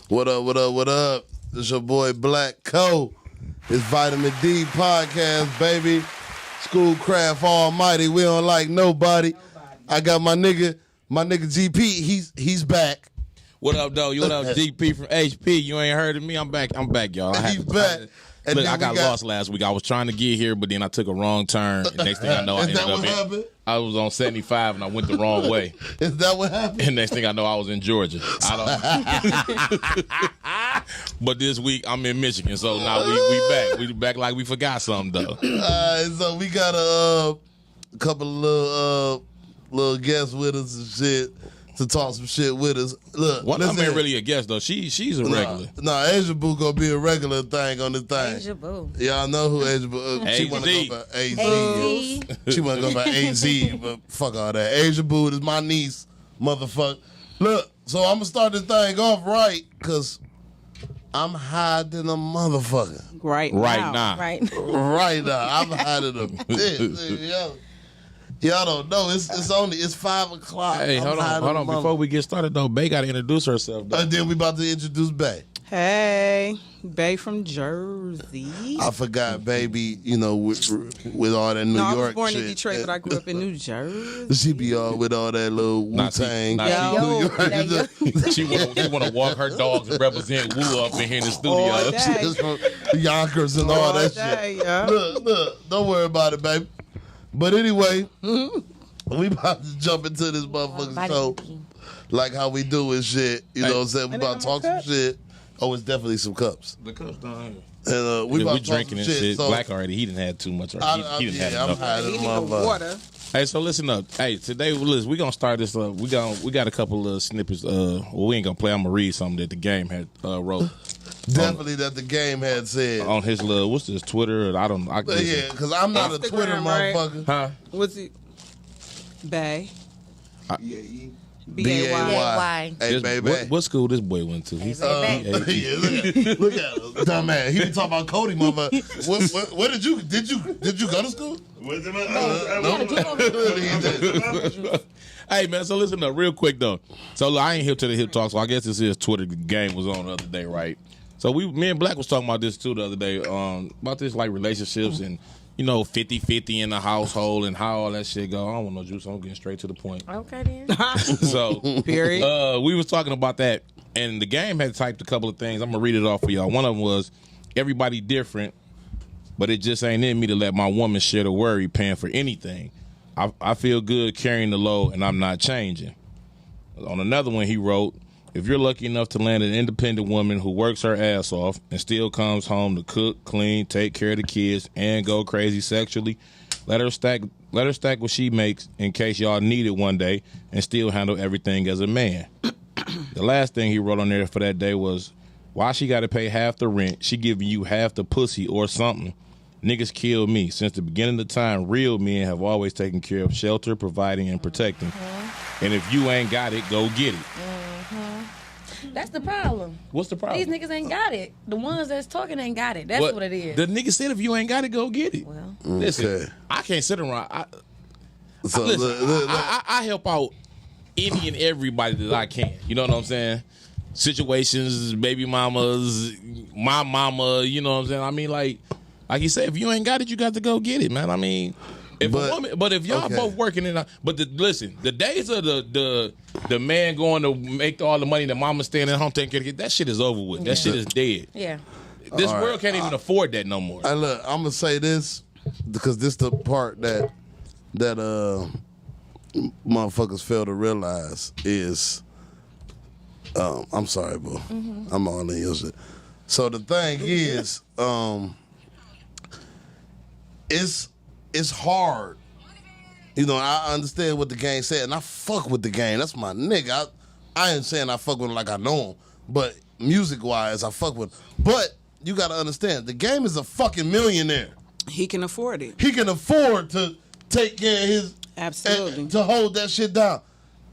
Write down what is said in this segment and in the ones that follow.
What up, what up, what up? This your boy Black Co. It's Vitamin D podcast, baby. Schoolcraft Almighty. We don't like nobody. I got my nigga GP. He's back. What up, though? What up, GP from HP? You ain't heard of me? I'm back, y'all. He's back. Look, I got lost last week. I was trying to get here, but then I took a wrong turn. And next thing I know, I was on 75 and I went the wrong way. Is that what happened? And next thing I know, I was in Georgia. But this week I'm in Michigan, so now we back. We back like we forgot something though. So we got a couple of little guests with us and shit to talk some shit with us. Look, one of them ain't really a guest though. She's a regular. No, Asia Boo gonna be a regular thing on this thing. Asia Boo. Y'all know who Asia Boo. She wanna go by AZ. She wanna go by AZ, but fuck all that. Asia Boo is my niece, motherfucker. Look, so I'm gonna start this thing off right, cause I'm hiding a motherfucker. Right now. Right now. I'm hiding a bitch. Y'all don't know. It's 5 o'clock. Hey, hold on. Before we get started though, Bay gotta introduce herself though. And then we about to introduce Bay. Hey, Bay from Jersey. I forgot, baby, with all that New York shit. I was born in Detroit, but I grew up in New Jersey. She be all with all that little Wu-Tang. She want to walk her dogs and represent Wu up in here in the studio. She's from Yonkers and all that shit. Yeah. Look, don't worry about it, baby. But anyway, we about to jump into this motherfucking show like how we do and shit. You know what I'm saying? We about to talk some shit. Oh, it's definitely some cups. The cups down here. And we about to drinking and shit. So Black already. He didn't have too much. He didn't have enough. I'm hiding water. Hey, so listen up. Hey, today, listen, we gonna start this up. We got a couple of snippets. We ain't gonna play. I'm gonna read something that the game had wrote. Definitely that the game had said on his little what's this Twitter? I don't. Yeah, because I'm not Instagram, a Twitter motherfucker. Huh? What's it? Bay. B-A-Y. Hey, baby. What school this boy went to? He's look at him, dumbass. He been talking about Cody, motherfucker. What did you go to school? Hey man, so listen up real quick though. So look, I ain't hip to the hip talk, so I guess this is Twitter. The game was on the other day, right? So me and Black was talking about this too the other day, about this like relationships and 50-50 in the household and how all that shit go. I don't want no juice. I'm getting straight to the point. Okay then. So period. We was talking about that, and the game had typed a couple of things. I'm gonna read it off for y'all. One of them was everybody different, but it just ain't in me to let my woman share the worry paying for anything. I feel good carrying the load, and I'm not changing. On another one, he wrote, if you're lucky enough to land an independent woman who works her ass off and still comes home to cook, clean, take care of the kids, and go crazy sexually, let her stack what she makes in case y'all need it one day and still handle everything as a man. The last thing he wrote on there for that day was, why she got to pay half the rent? She giving you half the pussy or something. Niggas kill me. Since the beginning of the time, real men have always taken care of shelter, providing, and protecting. And if you ain't got it, go get it. That's the problem. What's the problem? These niggas ain't got it. The ones that's talking ain't got it. That's what it is. The nigga said if you ain't got it, go get it. Well, listen, I can't sit around. I help out any and everybody that I can. You know what I'm saying? Situations, baby mamas, my mama, you know what I'm saying? I mean, like you said, if you ain't got it, you got to go get it, man. I mean, if y'all both working listen, the days of the man going to make all the money, the mama staying at home taking care of it, that shit is over with. That shit is dead. Yeah. This world can't even afford that no more. Look, I'm gonna say this because this the part that motherfuckers fail to realize is, I'm sorry, boo. I'm all in your shit. So the thing is, it's hard. I understand what the game said, and I fuck with the game. That's my nigga. I ain't saying I fuck with him like I know him, but music-wise, I fuck with him. But you got to understand, the game is a fucking millionaire. He can afford it. He can afford to take care of his... Absolutely. To hold that shit down.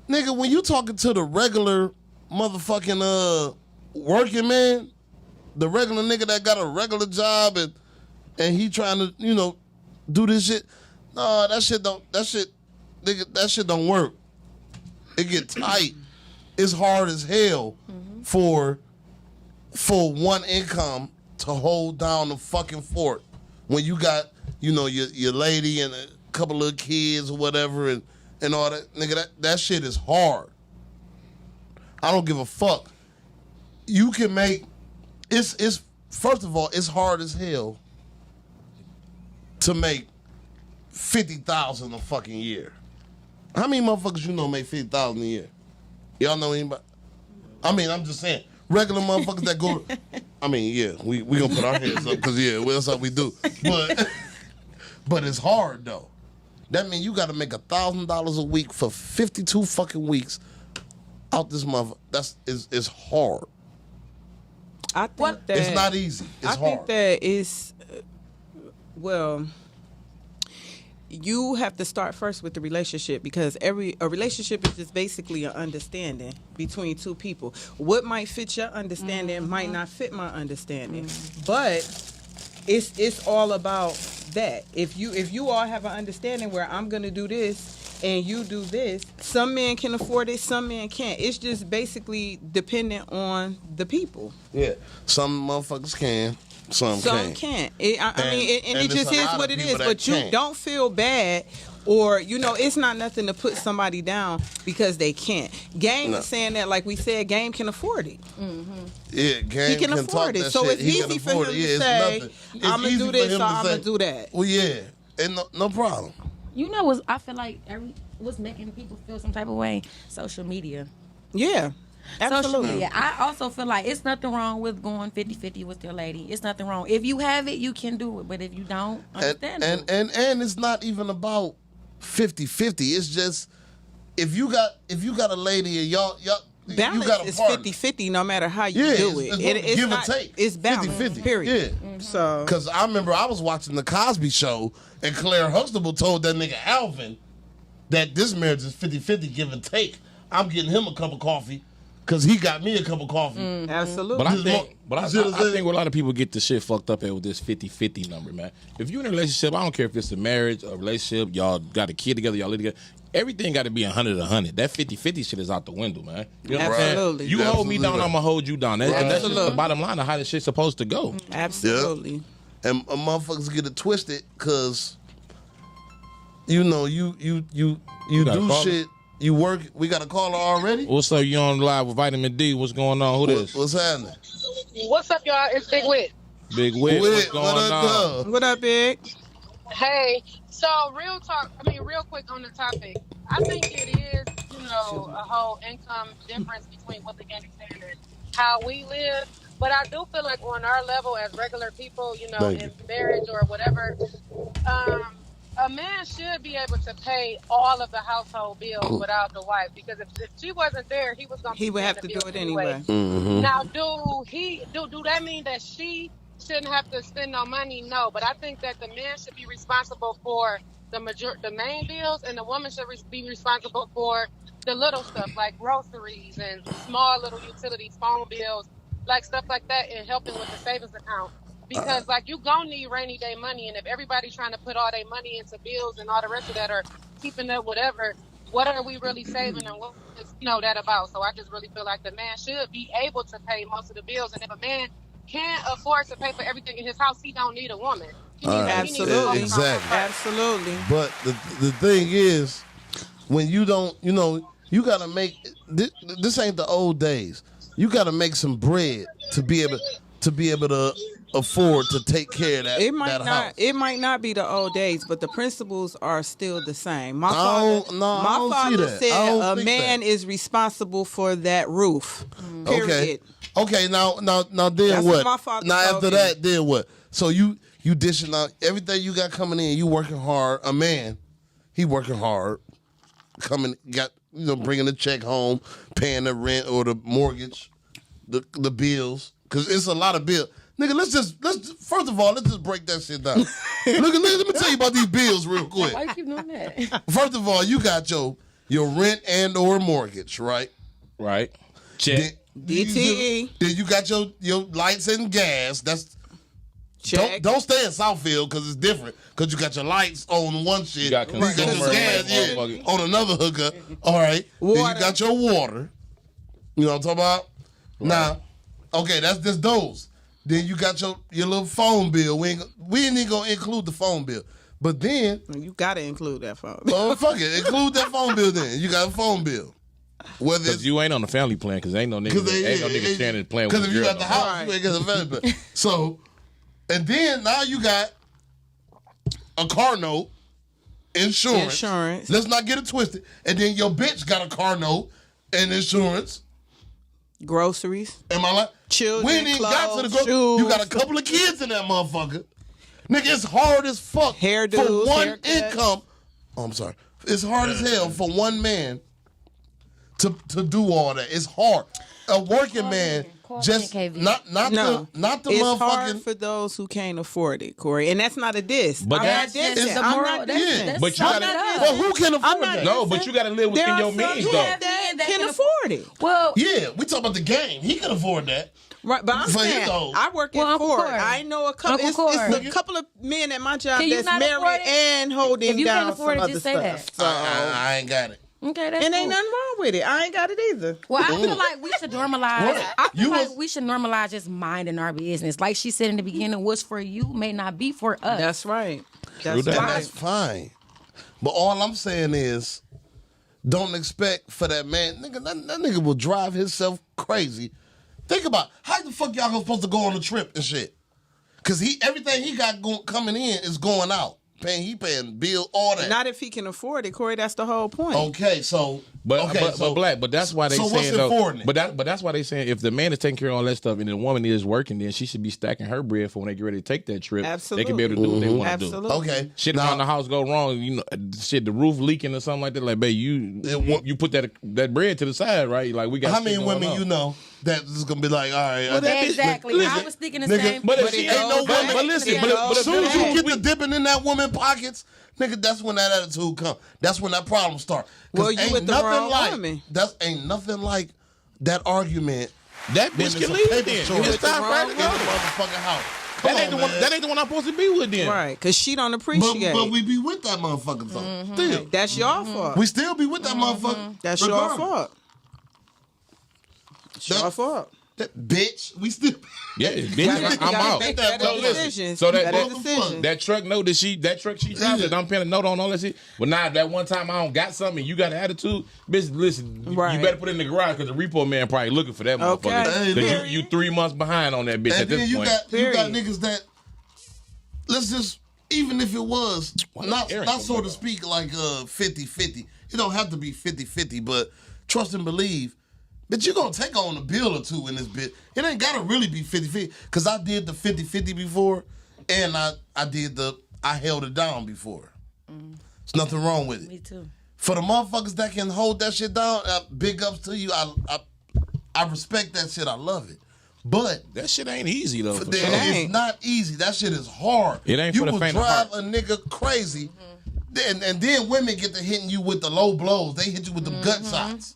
Nigga, when you talking to the regular motherfucking working man, the regular nigga that got a regular job and he trying to, do this shit. No, that shit don't work. It get tight. It's hard as hell for for one income to hold down the fucking fort when you got, your lady and a couple of kids or whatever and all that. Nigga, that shit is hard. I don't give a fuck. You can make, it's first of all, it's hard as hell to make 50,000 a fucking year. How many motherfuckers make 50,000 a year? Y'all know anybody? I mean, I'm just saying, regular motherfuckers that go. I mean, yeah, we gonna put our hands up because that's what we do. But it's hard though. That means you got to make $1,000 a week for 52 fucking weeks out this motherfucker. It's hard. I think that It's not easy. It's hard. I think that is, well, you have to start first with the relationship because a relationship is just basically an understanding between two people. What might fit your understanding might not fit my understanding, but it's all about that. If you all have an understanding where I'm gonna do this and you do this, some men can afford it, some men can't. It's just basically dependent on the people. Yeah, some motherfuckers can. Some can't. It just is what it is. But you can't. don't feel bad, or it's not nothing to put somebody down because they can't. Game is saying that, like we said, Game can afford it. Mm-hmm. Yeah, Game he can afford it. So shit. it's easy for him to say, "I'm gonna do this," or "I'm gonna do that." Well, yeah, and no problem. I feel like what's making people feel some type of way? Social media. Yeah. Absolutely. Social media. I also feel like it's nothing wrong with going 50-50 with your lady. It's nothing wrong. If you have it, you can do it. But if you don't, understand it. And it's not even about 50-50. It's just if you got a lady and y'all balance you got a is partner. 50-50 no matter how you do it. It's give not, or take. It's balance. 50-50. Period. Yeah. So Because I remember I was watching the Cosby Show and Claire Huxtable told that nigga Alvin that this marriage is 50-50 give and take. I'm getting him a cup of coffee because he got me a cup of coffee. absolutely. But I think where a lot of people get the shit fucked up at with this 50-50 number, man. If you're in a relationship, I don't care if it's a marriage or a relationship, y'all got a kid together, y'all live together. Everything got to be 100-100. That 50-50 shit is out the window, man. You know what I'm saying? Absolutely. You hold me down, I'm going to hold you down. That's just Absolutely. the bottom line of how this shit's supposed to go. Absolutely. And motherfuckers get it twisted because you do shit. You work. We got a caller already. What's up? You on live with Vitamin D? What's going on? Who this? What's happening? What's up, y'all? It's Big Wit. Big Wit. What's going on? What up, Big? Hey, so real quick on the topic. I think it is, a whole income difference between what the gang is saying and how we live. But I do feel like on our level as regular people, in marriage or whatever, a man should be able to pay all of the household bills without the wife, because if she wasn't there, he was going to. He would have to do it anyway. Mm-hmm. Now, do that mean that she shouldn't have to spend no money? No, but I think that the man should be responsible for the main bills, and the woman should be responsible for the little stuff like groceries and small little utilities, phone bills, like stuff like that, and helping with the savings account. Because, you gonna need rainy day money, and if everybody's trying to put all their money into bills and all the rest of that, or keeping up whatever, what are we really saving, and what is that about? So I just really feel like the man should be able to pay most of the bills, and if a man can't afford to pay for everything in his house, he don't need a woman. Absolutely. Exactly. Absolutely. But the thing is, when you don't, you got to make this ain't the old days. You got to make some bread to be able to afford to take care of that. It might not be the old days, but the principles are still the same. My I father don't said a think man that. is responsible for that roof. Period. Okay. Now then That's what? what my father Now told after me. that, then what? So you dishing out everything you got coming in. You working hard. A man, he working hard. Bringing the check home, paying the rent or the mortgage, the bills, because it's a lot of bills. Nigga, let's just break that shit down. Look, let me tell you about these bills real quick. Why you keep doing that? First of all, you got your rent and or mortgage, right? Right. Check. DTE. Then you got your lights and gas. That's Check. Don't stay in Southfield because it's different. Because you got your lights on one shit. You got your gas on another hookup. All right. Water. Then you got your water. You know what I'm talking about? Right. Now, Okay, that's just those. Then you got your little phone bill. We ain't even gonna include the phone bill. But then You gotta include that phone. oh fuck it, include that phone bill. Then you got a phone bill. Whether Because you ain't on the family plan, because ain't no nigga sharing the plan with because the if you girl. got the house, you ain't got the family plan. So, and then now you got a car note, insurance. Let's not get it twisted. And then your bitch got a car note and insurance. Groceries. Am I like? Children, We ain't even got to the clothes, You shoes. got a couple of kids in that motherfucker. Nigga, it's hard as fuck Hairdos, for one haircuts. income. Oh, I'm sorry. It's hard as hell for one man to do all that. It's hard. A working man just not the It's motherfucking. hard for those who can't afford it, Corey, and that's not a diss. But I'm that's not just dissing. the I'm moral- not that's- dissing. that's But you I'm gotta. not us. But who can afford not that? No, but you got to live There within are your some means, who though. have that That can can afford it. Well, Yeah, we talking about the game. He can afford that. Right, but I'm For saying his own. I work Well, at Uncle Ford. Corey. I know a couple. Uncle It's Corey. a couple of men at my job Can you that's not afford married it? and holding If you down can't afford some it, other just say stuff. that. So, I ain't got it. okay, that's and ain't cool. nothing wrong with it. I ain't got it either. Well, I feel like we should normalize. Right. I feel You like was- we should normalize just minding our business. Like she said in the beginning, what's for you may not be for us. That's right. True That's that. And right. that's fine. But all I'm saying is, don't expect for that man. Nigga, that nigga will drive himself crazy. Think about how the fuck y'all supposed to go on a trip and shit. Cause everything he got coming in is going out. He paying bill, all that. Not if he can afford it, Corey. That's the whole point. Okay, so But black. But that's why they so saying what's though. important? But that's why they saying if the man is taking care of all that stuff and the woman is working, then she should be stacking her bread for when they get ready to take that trip. Absolutely. They can be able to do what they want to do. Absolutely. Okay. Shit Now- around the house go wrong, you know, shit, the roof leaking or something like that. Like, babe, you put that bread to the side, right? Like we got. How shit many going women on. you know that is gonna be like, all right, Well, that bitch- Exactly. listen, I was thinking the nigga, same. But if But she it ain't no goes woman, back but to listen, the but goes as soon as you back. get to dipping in that woman pockets, nigga, that's when that attitude come. That's when that problem start. Well, you with the wrong woman. Ain't nothing like that argument. that when bitch it's can a leave paper then. shortage. It's time for her to In go. the motherfucking house. That ain't the one. That ain't the one I'm supposed to be with then. Right, because she don't appreciate But it. we be with that motherfucker though. Still, That's your fault. we still be with that motherfucker. That's your regardless. fault. It's your fault. That bitch, we still. Yeah, bitch, gotta- I'm gotta out. make better So listen, decisions. so You that gotta that, decisions. that truck note that she drives, I'm paying a note on all that shit. But now that one time I don't got something, and you got an attitude, bitch. Listen, Right. you better put it in the garage because the repo man probably looking for that Okay. motherfucker. Hey, Because look. you 3 months behind on that bitch And at then this you point. got Period. niggas that let's just even if it was not Eric so come to back speak like 50-50. It don't have to be 50-50, but trust and believe. But you're gonna take on a bill or two in this bit. It ain't gotta really be 50-50. Cause I did the 50-50 before and I held it down before. There's nothing wrong with it. Me too. For the motherfuckers that can hold that shit down, big ups to you. I respect that shit. I love it. But That shit ain't easy though. For sure. ain't. it's not easy. That shit is hard. It ain't you for the will faint of drive heart. a nigga crazy. And then women get to hitting you with the low blows. They hit you with them gut shots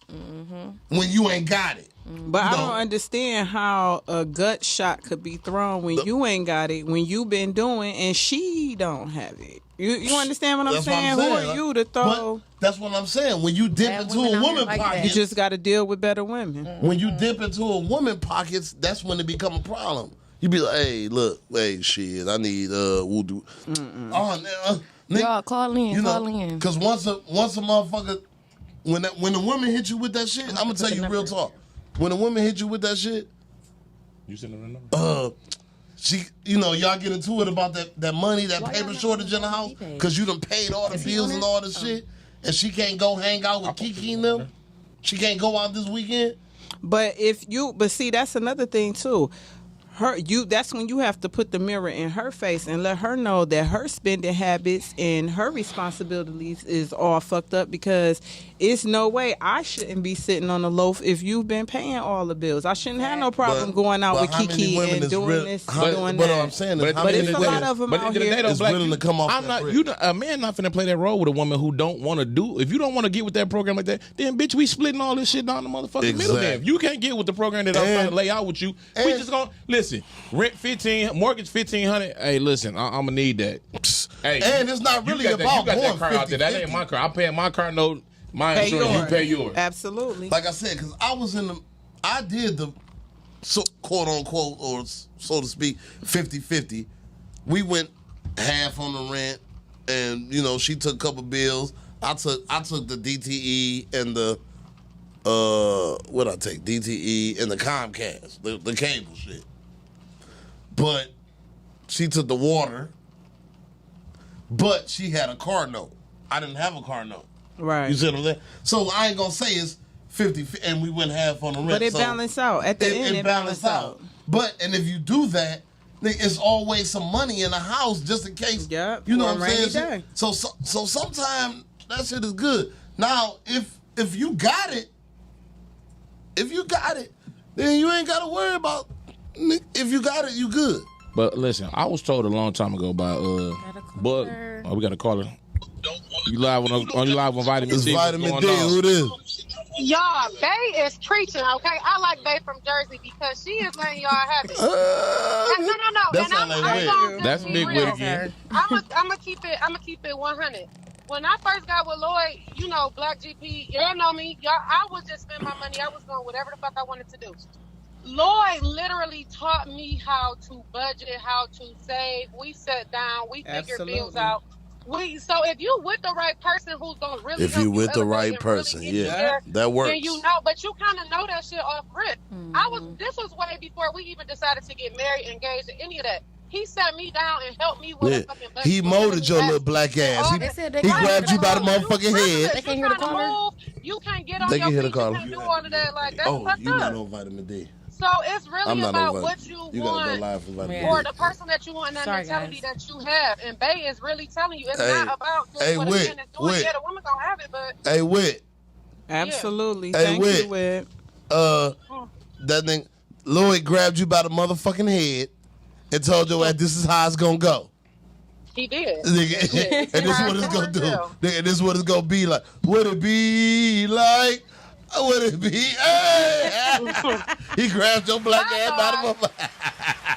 when you ain't got it. But I No. don't understand how a gut shot could be thrown when you ain't got it, when you been doing and she don't have it. You understand what I'm That's saying? what I'm Who saying. are you to throw? But that's what I'm saying. When you dip Bad into women a out here woman like pocket, that. You just got to deal with better women. when you dip into a woman pockets, that's when it become a problem. You be like, hey, look, hey, shit, I need voodoo. Oh, nigga, Y'all call in, you call know, in. because once a motherfucker, when a woman hit you with that shit, I'm gonna tell you real talk. When a woman hit you with that shit, You sending a number? she, y'all get into it about that money, that Why paper y'all not shortage in the on house, eBay? because you done paid all the Is he bills on and it? all this shit, and she can't go hang out with Kiki and them. She can't go out this weekend. But see, that's another thing too. That's when you have to put the mirror in her face and let her know that her spending habits and her responsibilities is all fucked up, because it's no way I shouldn't be sitting on the loaf if you've been paying all the bills. I shouldn't have no problem going out with how many Kiki women and is doing real- this, how- doing but that. what I'm saying But is, how But many it's a women lot of them But out at the end of the day, here. though, is black, willing to come off that brick? A man not finna play that role with a woman who don't want to do. If you don't want to get with that program like that, then bitch, we splitting all this shit down the motherfucking middle. Then if you can't get with the program that I'm trying to lay out with you, we just gonna listen. Rent 15, mortgage 1,500. Hey, listen, I'm gonna need that. Hey, And it's not really you got about that, you got going that car out there. That 50-50. ain't my car. I'm paying my car note, my Pay insurance. yours. You pay yours. Absolutely. Like I said, because I was I did the so, quote unquote, or so to speak, 50-50. We went half on the rent, and she took a couple bills. I took the DTE and the what I take DTE and the Comcast, the cable shit. But she took the water. But she had a car note. I didn't have a car note. Right. You see what I'm saying? So I ain't gonna say it's 50, and we went half on the rent. But it balanced out at the end. It balanced out. But if you do that, it's always some money in the house just in case. Yep. You know what I'm rainy saying? day. So sometimes that shit is good. Now if you got it, then you ain't gotta worry about. If you got it, you good. But listen, I was told a long time ago by Bug. Oh, we got a caller. You live on Vitamin It's D. Vitamin D. Who it is? Y'all, Bay is preaching, okay? I like Bay from Jersey because she is letting y'all have it. No. That's And not like Whit. That's big real. Whit again. I'm gonna keep it 100. When I first got with Lloyd, Black GP, y'all know me. I would just spend my money. I was doing whatever the fuck I wanted to do. Lloyd literally taught me how to budget, how to save. We sat down, we figured bills out. So if you with the right person who's gonna really If you with the right person, yeah, that works. Then but you kind of know that shit off rip. This was way before we even decided to get married, engaged, and any of that. He sat me down and helped me with a fucking budget. He molded your little black ass. He grabbed you by the motherfucking head. They can't hear the caller. You can't get on They your can hear the feet. You caller. can't do all of that. Like that's fucked you not up. on Vitamin D. So it's really I'm not about on what Vitamin. you You gotta go want. live for Vitamin Or D. the person that you want, and that Sorry, mentality guys. that you have. And Bay is really telling you it's Hey, not about just hey, what a Whit, man is doing. Whit. Yeah, the woman gonna have it, but Hey, Whit. Absolutely. Hey, Thank Whit. you, Whit. That thing, Lloyd grabbed you by the motherfucking head and told you that this is how it's gonna go. he did. Nigga, and this is what it's gonna do. Nigga, this is what it's gonna be like. Would it be like? Would it be? Hey! He grabbed your black ass by the motherfucker.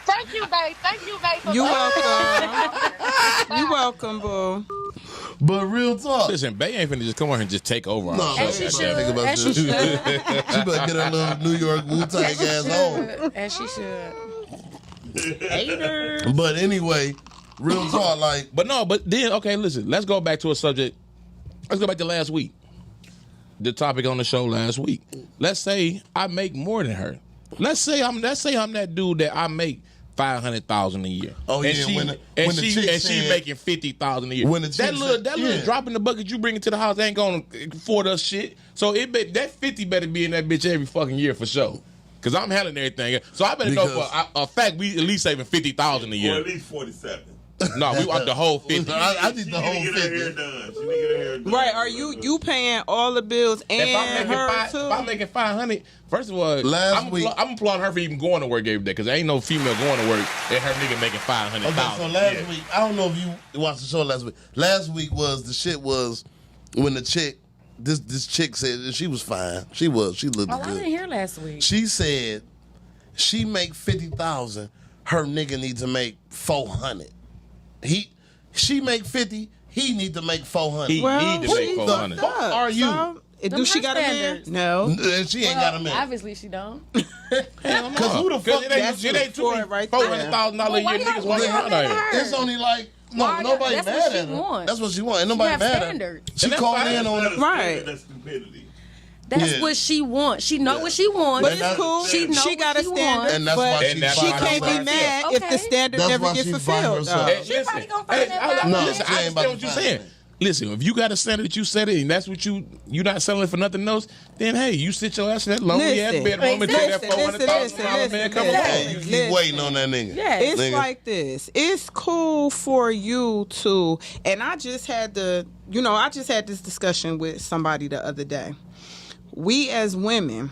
Thank you, Bay. Thank you, Bay. For You welcome. You welcome, boo. But real talk. Listen, Bay ain't finna just come over here and just take over. No, our And show. she should. think about And she this. should. She better get her little New York Wu-Tang ass home. And she should. Haters. But anyway, real talk, like, But then, okay, listen, let's go back to a subject. Let's go back to last week. The topic on the show last week. Let's say I make more than her. Let's say I'm that dude that I make $500,000 a year. Oh, and yeah, she, when the and chick she said- making $50,000 a year. When the chick that little said- yeah. drop in the bucket you bring it to the house ain't gonna afford us shit. So that 50 better be in that bitch every fucking year for sure. Cause I'm handling everything. So I better know for a fact we at least saving $50,000 a year. Or at least 47. No, we want the whole 50. I need She the need whole to get her hair 50. done. She need to get her hair done. Right, are you paying all the bills If and her if too? I'm making 500, first of all, Last week- I'm applauding her for even going to work every day because there ain't no female going to work and her nigga making 500,000. Okay, so last week, I don't know if you watched the show last week. Last week was when the chick, this chick said and she was fine. She looked Oh, I didn't good. hear last week. She said she make 50,000. Her nigga need to make 400. She make 50. He need to make 400. He need to make 400. The fuck are you? So, do Them she her got a man? standards. No. And she ain't got a man. Obviously, she don't. Because who the fuck? It ain't too many right there. $400,000 a year Why niggas y'all walking around out here. her? It's only like Why nobody that's mad what at she her. wants. That's what she want. Ain't She nobody have mad standards. at her. She And that's called fine. in on That's it. Right. That's stupidity. That's Yeah. what she wants. She know what she wants. But it's cool. She know She got a what she standard, wants. And that's but why And that's she why can't she's be by mad herself. if the Okay. standard That's never why gets she's by fulfilled. herself. though. Hey, She probably gonna find hey, that I No, understand she ain't about what to you're find saying. it. Listen, if you got a standard that you set it and that's what you not selling for nothing else, then hey, you sit your ass in that lonely ass Listen. bedroom and take that Listen, $400,000 man come listen. along. Hey, you keep Listen. waiting on that nigga. Yes. It's Nigga. like this. It's cool for you to, and I just had this discussion with somebody the other day. We as women,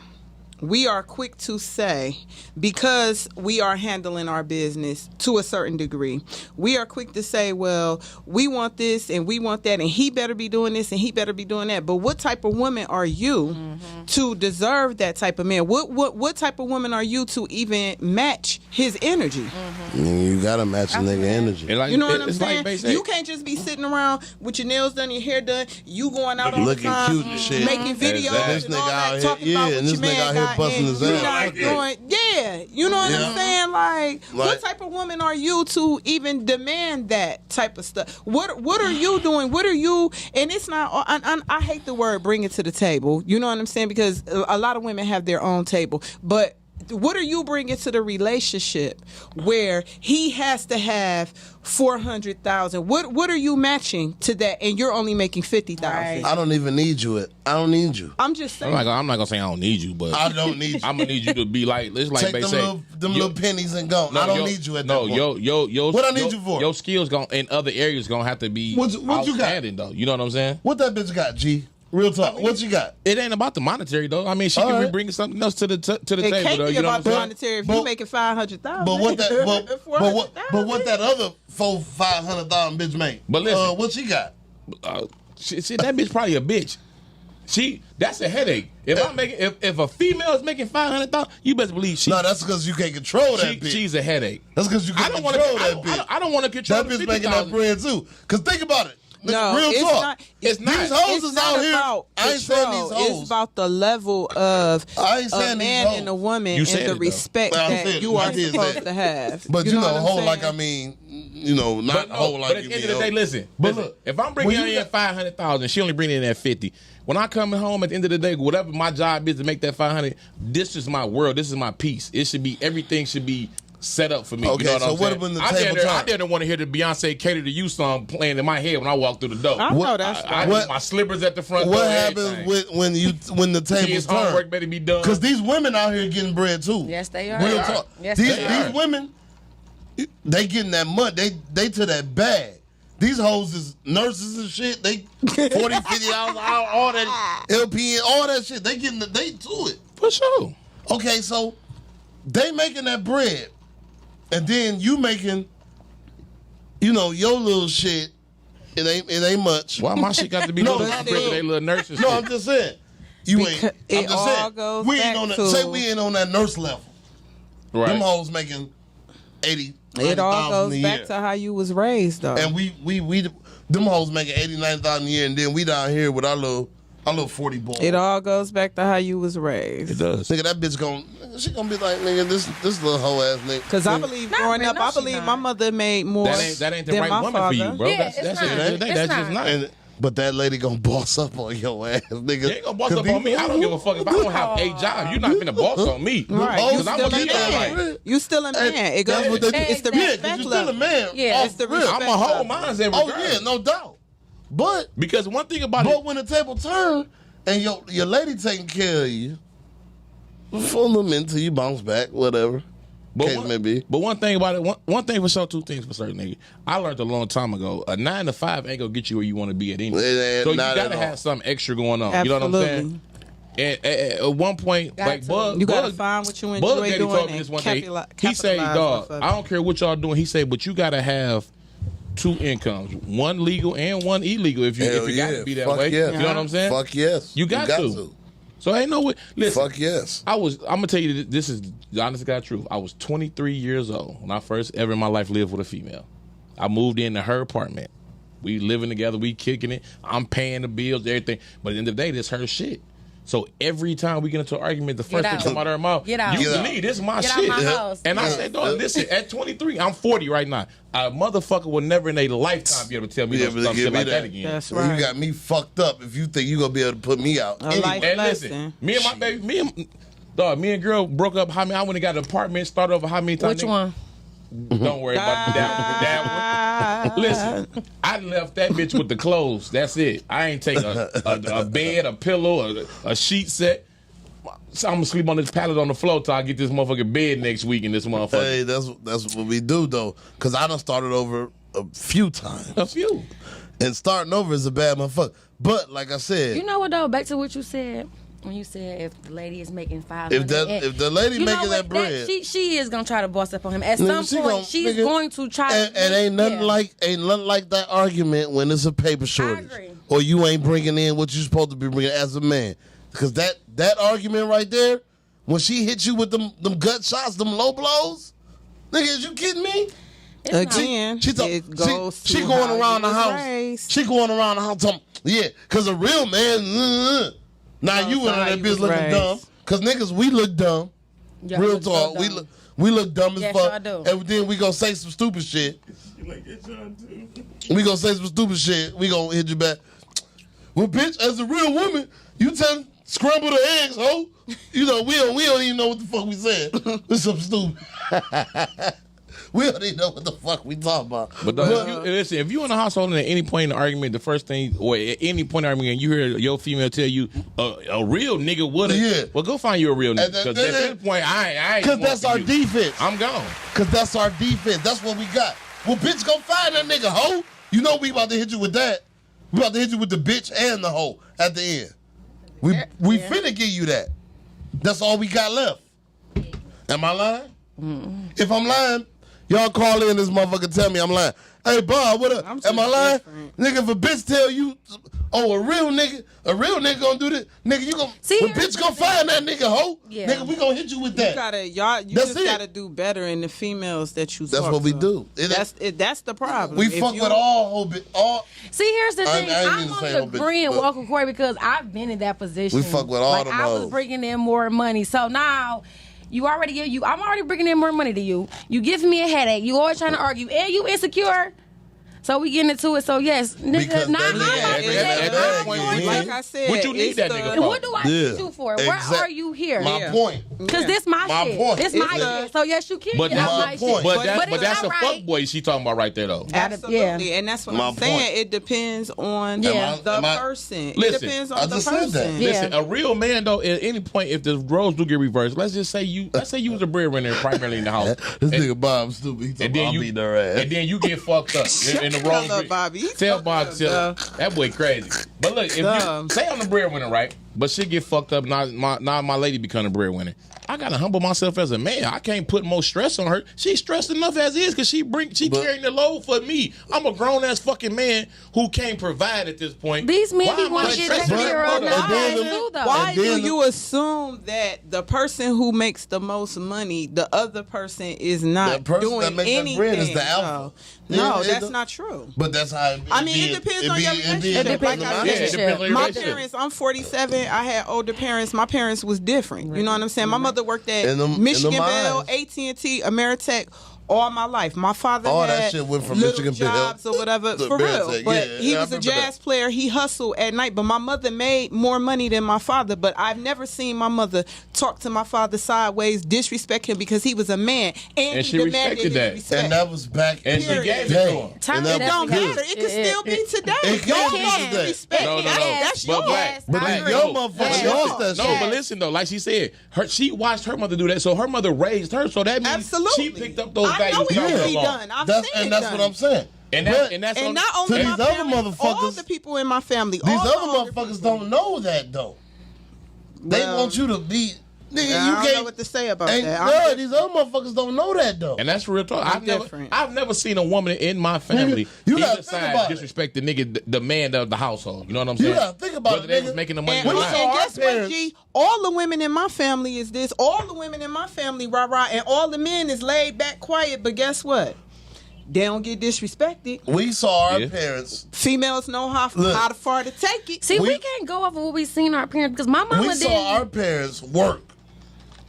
we are quick to say, because we are handling our business to a certain degree, we are quick to say, well, we want this and we want that, and he better be doing this and he better be doing that. But what type of woman are you to deserve that type of man? What type of woman are you to even match his energy? You gotta match the nigga energy. And like, You know what I'm it's saying? like Bay said, You can't just be sitting around with your nails done, your hair done, you going out all the Looking time, cute and shit. making videos Exactly. This and nigga all out that, here, talking yeah, about and what this your nigga out man here busting his you're ass. not Like that. doing, yeah, you know what Yeah. I'm saying? Like, Like- what type of woman are you to even demand that type of stuff? What are you doing? What are you? And it's not. I hate the word "bring it to the table." You know what I'm saying? Because a lot of women have their own table, but. What are you bringing to the relationship where he has to have 400,000? What are you matching to that, and you're only making 50,000? Right. I don't even need you. I don't need you. I'm just saying. I'm not gonna say I don't need you, but I don't need you. I'm gonna need you to be like, it's like Take they them, say, little pennies and go. I don't need you at that point. Yo, What I need you for? Your skills in other areas gonna have to be What you got? outstanding, though. You know what I'm saying? What that bitch got, G? Real talk. What you got? It ain't about the monetary though. I mean, she All can be right. bringing something else to the It table. can't Though, be you know about what the I'm saying? monetary if But- you making 500,000. But what that? But what 400,000? that other 500,000 bitch make? But listen. What she got? Shit, that bitch probably a bitch. That's a headache. If a female is making 500,000, you best believe No, that's because you can't control that bitch. she's a headache. That's because you I can't don't want control to. that bitch. I don't want to control That the bitch making that 50,000. bread too. Cause think about it. No, Real it's talk. not. It's not. These hoes It's is not out here. about I ain't saying these control. hoes. It's about the level of I ain't saying a these man hoes. and a woman You and said the it, though. respect Well, I that said you it. I are did say supposed it. to have. But you know, what I'm hoe saying? like I mean, not hoe like but at you the end mean of the day, hoe. listen. But listen, look, if I'm when bringing you her in got- 500,000, she only bringing in at 50. When I come home at the end of the day, whatever my job is to make that 500, this is my world. This is my piece. Everything should be set up for me. Okay, you know what so I'm what saying? when the I table turn? didn't want to hear the Beyonce "Cater to You" song playing in my head when I walk through the door. I know that's I right. need my slippers at the front door. What happens when the tables Kids' homework turn? better be done. Because these women out here getting bread too. Yes, they are. Real They are. talk. Yes, these they are. women, they getting that money. They to that bag. These hoes is nurses and shit. They $40, $50 an hour, all that LPN, all that shit. They to it. For sure. Okay, so they making that bread, and then you making, your little shit. It ain't much. Why my shit got to be No, little but compared to they little nurses? No, shit? I'm just saying. You ain't. Because I'm it just all saying. goes We ain't back on that. to- Say we ain't on that nurse level. Them right. hoes making 80. It all 90,000 goes a back year. to how you was raised, though. And we them hoes making 80, 90,000 a year, and then we down here with our little 40 boy. It all goes back to how you was raised. It does. Nigga, that bitch she gonna be like, nigga, this little hoe ass nigga. Because I believe Not growing really, up, no, I she believe not. my mother made more That ain't the than right my woman father. for you, bro. Yeah, That's it's just not. that's It's just not. not. But that lady gonna boss up on your ass, nigga. You ain't gonna boss up on me. I don't give a fuck if I don't have a job. You're not finna boss on me. Right, hoes you 'Cause I'm still gonna a get that man. right. You still a man. It goes That's what they do. it's the Yeah, 'cause respect you still a level. man. Yeah. off It's the rip. respect. I'm a whole mindset. Oh regardless. yeah, no doubt. But Because one thing about it, when the table turn and your lady taking care of you, fool them until you bounce back, whatever. Case may be. But one thing about it, one thing for sure, two things for certain, nigga. I learned a long time ago, a 9 to 5 ain't gonna get you where you want to be at any. It ain't So you not gotta at all. have something extra going on. You know what I'm saying? And at one point, Got like to. Bug, You gotta Bug- find what you Bug enjoy Daddy doing told me and this one day. capitalize He said, off "Dog, of I it. don't care what y'all doing." He said, "But you gotta have 2 incomes, one legal and one illegal. If you Hell got yeah. to be that Fuck way, yes. you know what I'm saying? Fuck yes. You got to. So ain't no way. Listen, Fuck yes. I'm gonna tell you this is the honest to God truth. I was 23 years old when I first ever in my life lived with a female. I moved into her apartment. We living together. We kicking it. I'm paying the bills, everything. But at the end of the day, this her shit. So every time we get into an argument, the first thing out. come out of her mouth, Get out. you Get out. believe this is my Get out shit. my house. And I said, dog, listen, at 23, I'm 40 right now. A motherfucker will never in a lifetime be able to tell me Be no able to some give shit me like that that. again. That's Well, right. you got me fucked up if you think you gonna be able to put me out. A life And lesson. listen, me and my baby, me and girl broke up. How many? I went and got an apartment, started over how many times? Which one? Don't worry about that one. Listen, I left that bitch with the clothes. That's it. I ain't take a bed, a pillow, a sheet set. So I'm gonna sleep on this pallet on the floor till I get this motherfucking bed next week in this motherfucker. Hey, that's what we do though. Cause I done started over a few times. A few. And starting over is a bad motherfucker. But like I said, You know what though? Back to what you said when you said if the lady is making 500. if the lady You know making what? that bread, she is gonna try to boss up on him at Nigga, some she point. gon- She's nigga, going to try. and ain't nothing yeah. like that argument when it's a paper shortage agree. or you ain't bringing in what you supposed to be bringing as a man. Because that argument right there, when she hit you with them gut shots, them low blows, nigga, is you kidding me? It's not- Again, She it goes she to going how around you the was house. raised. She going around the house talking, yeah, because a real man, now No, you it's went not in how that you bitch was looking raised. dumb Cause niggas, we look dumb. Y'all Real look so talk. dumb. We look dumb as Yes, fuck. y'all do. And then we gonna say some stupid shit. You like that, John, too? We gonna say some stupid shit. We gonna hit you back. Well, bitch, as a real woman, you tell scramble the eggs, ho. You know, we don't even know what the fuck we said. It's some stupid. We don't even know what the fuck we talking about. But listen, if you in a household and at any point in the argument, the first thing, or at any point in the argument, you hear your female tell you a real nigga would have. Yeah. Well, go find you a real nigga. Because at that point, I ain't. Because that's our defense. I'm gone. Because that's our defense. That's what we got. Well, bitch, go find that nigga, ho. You know we about to hit you with that. We about to hit you with the bitch and the hoe at the end. We finna give you that. That's all we got left. Am I lying? If I'm lying, y'all call in this motherfucker, tell me I'm lying. Hey, Bob, what up? Am I lying? Different. Nigga, if a bitch tell you, oh, a real nigga gonna do this, nigga, you gonna, See, well, here's bitch, the go thing. find that nigga, ho. Yeah. Nigga, we gonna hit you with that. You That's just it. gotta do better in the females that you That's talk what we to. do. That's the problem. We If fuck you- with all. See, here's the thing. I ain't I'm even only saying no bitch, agreeing with but- Uncle Corey because I've been in that position. We fuck with all like, them I was hoes. bringing in more money. So now, I'm already bringing in more money to you. You giving me a headache. You always trying to argue. And you insecure. So we getting into it. So yes, nigga, Because nah, that I'm nigga not at saying that I'm point, going we- to- like I said, What you need it's that the- nigga And for? what do I Yeah. need you for? Where are you here? My Yeah. point. Because this my My shit. point. This my It's shit. So yes, you can But get out my my point. shit. But it's that's a not fuck right. boy she talking about right there, though. Absolutely, Yeah. and that's what My I'm saying. point. It depends on Yeah. the Am I- person. Listen, It depends I on the just said that. person. Yeah. Listen, a real man though, at any point, if the roles do get reversed, let's say you was a breadwinner primarily in the house. This And- nigga Bob stupid. He talking and then about you I'll beat her ass. and then you get fucked up and the roles. Tell Bobby. He's Tell fucked Bob, up, that boy crazy. But look, if Dumb. you say I'm the breadwinner, right? But shit get fucked up. Now my lady become a breadwinner. I gotta humble myself as a man. I can't put more stress on her. She's stressed enough as is because she carrying the load for me. I'm a grown ass fucking man who can't provide at this point. These men Why be am want I to get stressing taken her care of out? nowadays then- too, though. Why And do then- you assume that the person who makes the most money, the other person is not That person doing that makes that anything? bread is the alpha. No, Yeah, that's it- not true. But that's how it I mean, it depends on your relationship. It depends on Like I your said, Yeah, it depends on your my relationship. parents, I'm 47. I had older parents. My parents was different. You know what I'm saying? My mother worked at In them Michigan Bell, eyes. AT&T, Ameritech all my life. My father All had that shit went from little Michigan Bell jobs or whatever, to for real. Ameritech. But Yeah, he I was a remember jazz that. player. He hustled at night. But my mother made more money than my father. But I've never seen my mother talk to my father sideways, disrespect him because he was a man. And she he demanded respected his that. respect. And that was back And she in the gave it day. to him. Time And it that It was don't good. matter. It can still be today. It Y'all can lost be the today. respect. No, no, no. That's But yours. black. But I like, agree. your But motherfucker Yeah. lost that No, shit. but listen though, like she said, she watched her mother do that, so her mother raised her, so that means Absolutely. she picked up those I values. know it coming can be along. done. I've That's, seen and it that's done. what I'm saying. And But that's And on, not to only these my other parents, all motherfuckers- the people in my family. These all the other older motherfuckers people. don't know that though. They Well, want you to be nigga. I You don't can't know what to say about ain't, that. no, these other motherfuckers don't know that though. and that's real talk. I'm I've never, different. I've never seen a woman in my family you gotta either think side about it. disrespect the nigga, the man of the household. You know what I'm You saying? gotta think about Whether it, they nigga. was making the money And, or we not. saw and our guess what, parents- G? All the women in my family is this. All the women in my family, rah-rah, and all the men is laid back, quiet. But guess what? They don't get disrespected. We saw our Yeah. parents. Females know how Look. far to take it. See, we We- can't go off of what we seen our parents because my mama We didn't. saw our parents work,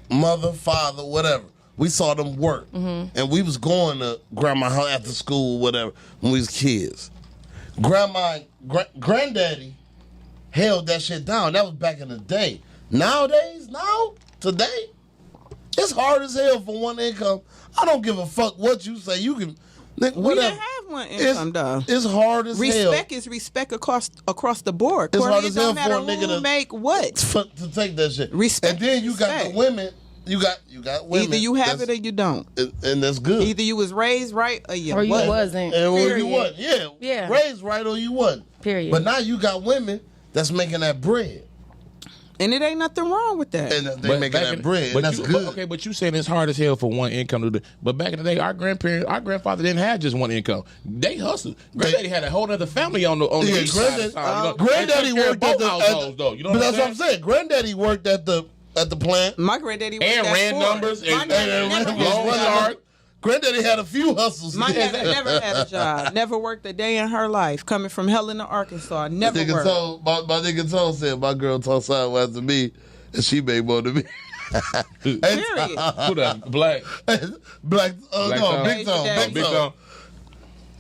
mother, father, whatever. We saw them work, and we was going to grandma's house after school, whatever, when we was kids. Granddaddy held that shit down. That was back in the day. Nowadays, today, it's hard as hell for one income. I don't give a fuck what you say. You can, nigga, We whatever. didn't have one income, though. It's hard as hell. Respect is respect across the board. It's Corey, hard it as hell don't matter for a nigga who to- make what. to take that shit. Respect And then is you got the respect. women. You got women. Either you have that's- it or you don't. and that's good. Either you was raised right or you Or you wasn't. wasn't. And or you Period. wasn't. Yeah. Yeah. Raised right or you wasn't. Period. But now you got women that's making that bread. And it ain't nothing wrong with that. And they But making back that in- bread. but And that's you, good. Okay, but you saying it's hard as hell for one income to do. But back in the day, our grandfather didn't have just one income. They hustled. Granddaddy had a whole other family on the Yeah, east side of town. You know? Granddaddy They took care of worked at both the households, though. You know but what that's what I'm I'm saying? saying. Granddaddy worked at the plant. My granddaddy worked And at ran Ford. numbers My and- daddy And never was had a Long running- job. yard. Granddaddy had a few hustles. My daddy never had a job. Never worked a day in her life. Coming from Helena, Arkansas, never Nigga worked. told, my nigga told said my girl talked sideways to me, and she made more than me. Period. Who that? Black. Black, Black no, Tone. Big Tone, Daddy. Big Tone.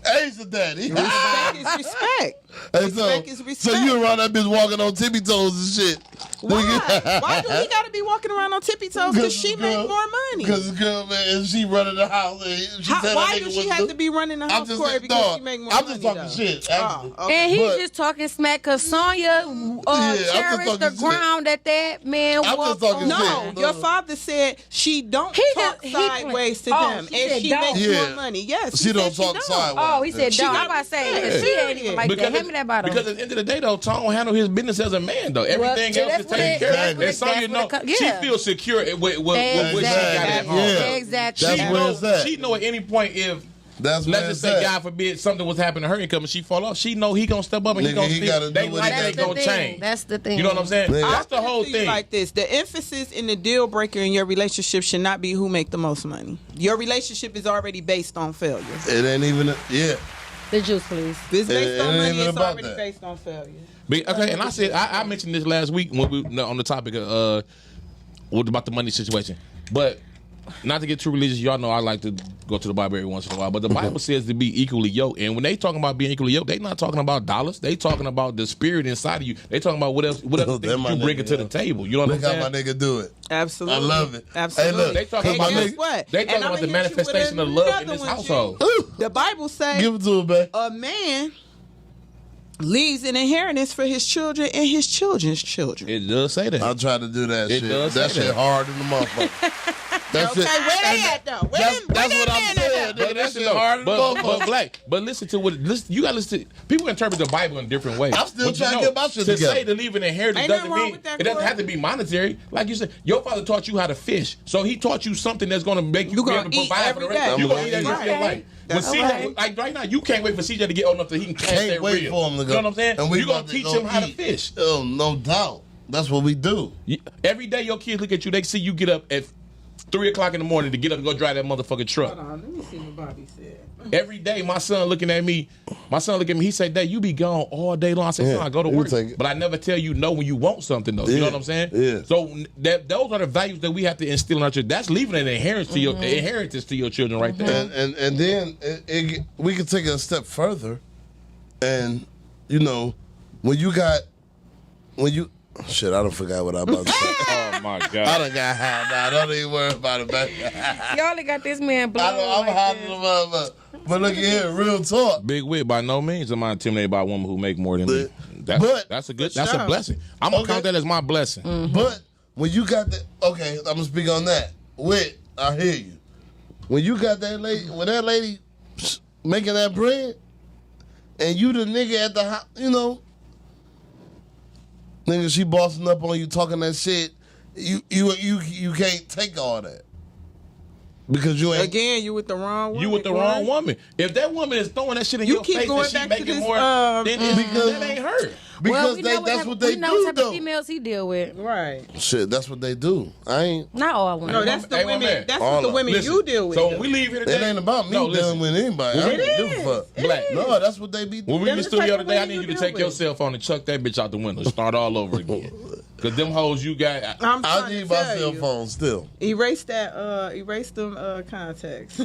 Asia Daddy. Respect is respect. And Respect is so respect. you around that bitch walking on tippy toes and shit. Why? Why do he got to be walking around on tippy toes? Because she make more money. Because the girl, man, and she running the house. And she said Why that do nigga she was have to be running the I'm house, just Corey? saying, Because dog, she make more I'm money. just talking though. shit, actually. Oh, okay. And he's But- just talking smack because Sonya I'm just cherished the talking shit. ground that man I'm just walked talking on. shit. No, your father said she don't He talk just- he sideways to oh, them, she and said she don't. makes Yeah. more money. Yes, She don't said talk sideways. Oh, he said, She "Don't." got I'm about to say, respect. she ain't even like that. Hand me that bottle. Because at the end of the day, though, Tone handle his business as a man, though. Everything Well, else is that's what taken it- care of. that's what And it- Sonya that's know what it co- she yeah. feels secure with what she got at home. Yeah. Exactly. That's where it's at. She know at any point if That's let's where just it's say, at. God forbid, something was happening to her income and she fall off. She know he gonna step up and he Nigga, gonna he gotta still. do They what life he ain't gotta gonna do. change. That's the thing. You know what I'm saying? Nigga. That's the I'll whole put it to you thing. like this: the emphasis in the deal breaker in your relationship should not be who make the most money. Your relationship is already based on failure. It ain't even, yeah. The juice, please. If it's based It on ain't money, even it's about already that. based on failure. Okay, and I said I mentioned this last week when we on the topic of about the money situation, but not to get too religious, y'all know I like to go to the Bible every once in a while. But the Bible says to be equally yoked, and when they talking about being equally yoked, they not talking about dollars. They talking about the spirit inside of you. They talking about what else That things my you bring nigga, it to yeah. the table. You know what Look I'm how saying? my nigga do it. Absolutely, I love it. Absolutely. Hey, look, They talking And about guess nigga- what? they talking And about I'ma the hit you with manifestation of love in another this one, household. G. Ooh. The Bible says Give it to him, babe. a man leaves an inheritance for his children and his children's children. It does say that. I try to do that It shit. does That say shit that. hard in the motherfucker. That Okay, shit. where they and at though? Where That's, them- that's where what them I'm men saying. at? Nigga, that listen, shit hard in the but motherfucker. Black. But listen to what you got to listen. People interpret the Bible in different ways. I'm still But you trying to get my shit to together. say to leave an inheritance Ain't doesn't nothing wrong mean with that, it doesn't Corey. have to be monetary. Like you said, your father taught you how to fish, so he taught you something that's going to make you You be gonna able to eat provide for the every rest. day. You're I'm going to eat gonna every day of your eat. life. When That's CJ, okay. like right now, you can't wait for CJ to get old enough that he can catch Can't that wait reel. for him to go. You know what I'm saying? And we You're going about to teach go him how to eat. fish. Oh, no doubt. That's what we do. Every day your kids look at you, they see you get up at 3 o'clock in the morning to get up and go drive that motherfucking truck. Hold on, let me see what Bobby said. Every day, my son looking at me, he said, Dad, you be gone all day long. I said, Yeah, son, I go to you work. take it. But I never tell you no when you want something, though. You know Yeah, what I'm saying? yeah. So those are the values that we have to instill in our children. That's leaving an inheritance to your children right there. And then we can take it a step further. And, you know, shit, I done forgot what I was about to say. Oh, my I God. done got high now. Don't even worry about it, man. Y'all only got this man blown I'm like high this. to the motherfucker. But look at here, real talk. Big Wit, by no means am I intimidated by a woman who make more than me. But- That's a blessing. I'm going to count that as my blessing. But when you got that, okay, I'm gonna speak on that. Wit, I hear you. When you got that lady, when that lady making that bread, and you the nigga at the house, you know, nigga, she bossing up on you, talking that shit. You can't take all that because you ain't. Again, you with the wrong woman. You with the Corey. wrong woman. If that woman is throwing that shit in You your keep face going and she back to making this, more, then Because- that ain't her. Because we they, know that's what they we know do what type though. of females he deal with. Right. Shit, that's what they do. I ain't. Not all women. No, that's the Hey, my women. man. That's All what the of- women Listen, you deal with. So though. when we leave here today, It ain't about me dealing listen. with anybody. I It don't give a fuck. Black. No, that's what they be doing. When we in the Them the studio type of today, I women need you to you take deal your with. cell phone and chuck that bitch out the window. Start all over again. Cause them hoes you got. I'm I trying need to my tell cell you. phone still. Erase that. Erase them contacts.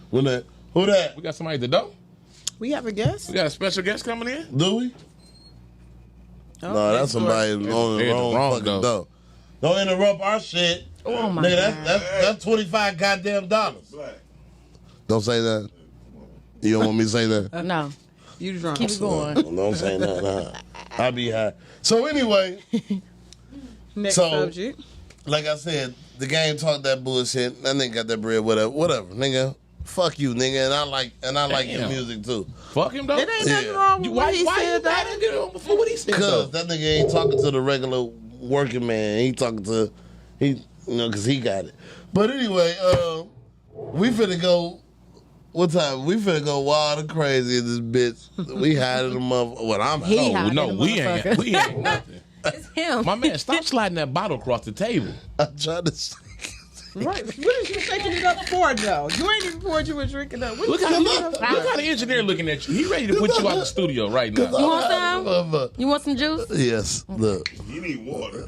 When that, who that? We got somebody at the door. We have a guest. We got a special guest coming in. Do we? Oh, No, that's somebody on the They're wrong, wrong fucking door. door. Don't interrupt our shit. Oh my Nigga, God. that's $25 goddamn dollars. Black. Don't say that. You don't want me to say that? No. You drunk. Keep it going. Don't say that. Nah. I be high. So anyway, Next So- subject. like I said, the game talked that bullshit. That nigga got that bread, whatever, nigga. Fuck you, nigga. And I like your Damn. music too. Fuck him though. It ain't nothing Yeah. wrong with Why what he you said. mad at him before what he said? though? Cause that nigga ain't talking to the regular working man. He talking to cause he got it. But anyway, we finna go. What time? We finna go wild and crazy in this bitch. We hiding them up. Well, I'm He home. hiding no, the we ain't. motherfucker. We ain't nothing. It's him. My man, stop sliding that bottle across the table. I'm trying to. Right. What is you shaking it up for, though? You ain't even poured you a drink it up. What Look you how shaking it up for? the engineer looking at you. He ready to put you out the studio right now. You want some? You want some juice? Yes, look. You need water.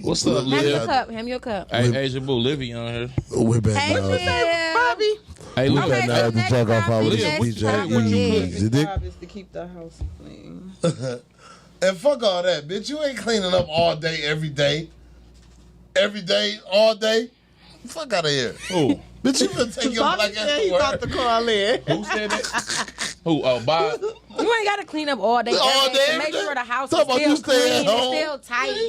What's up, Hand me Liv? your cup. Hand me your cup. Hey, Asia Boo, Livy on here. We're back Hey, now. Liv. Bobby. Hey, look Okay, at so now to next talk off our topic, little next DJ. topic What you is- You dig? Job is to keep the house clean. And fuck all that, bitch. You ain't cleaning up all day, every day. Every day, all day. Fuck out of here. Who? Bitch, you been taking your Bobby black ass said to he about to work. call in. Who said that? Who? Oh, Bob. You ain't got to clean up all day. All every day, to every make day. sure the house Talk is about still you staying clean, at it's home. still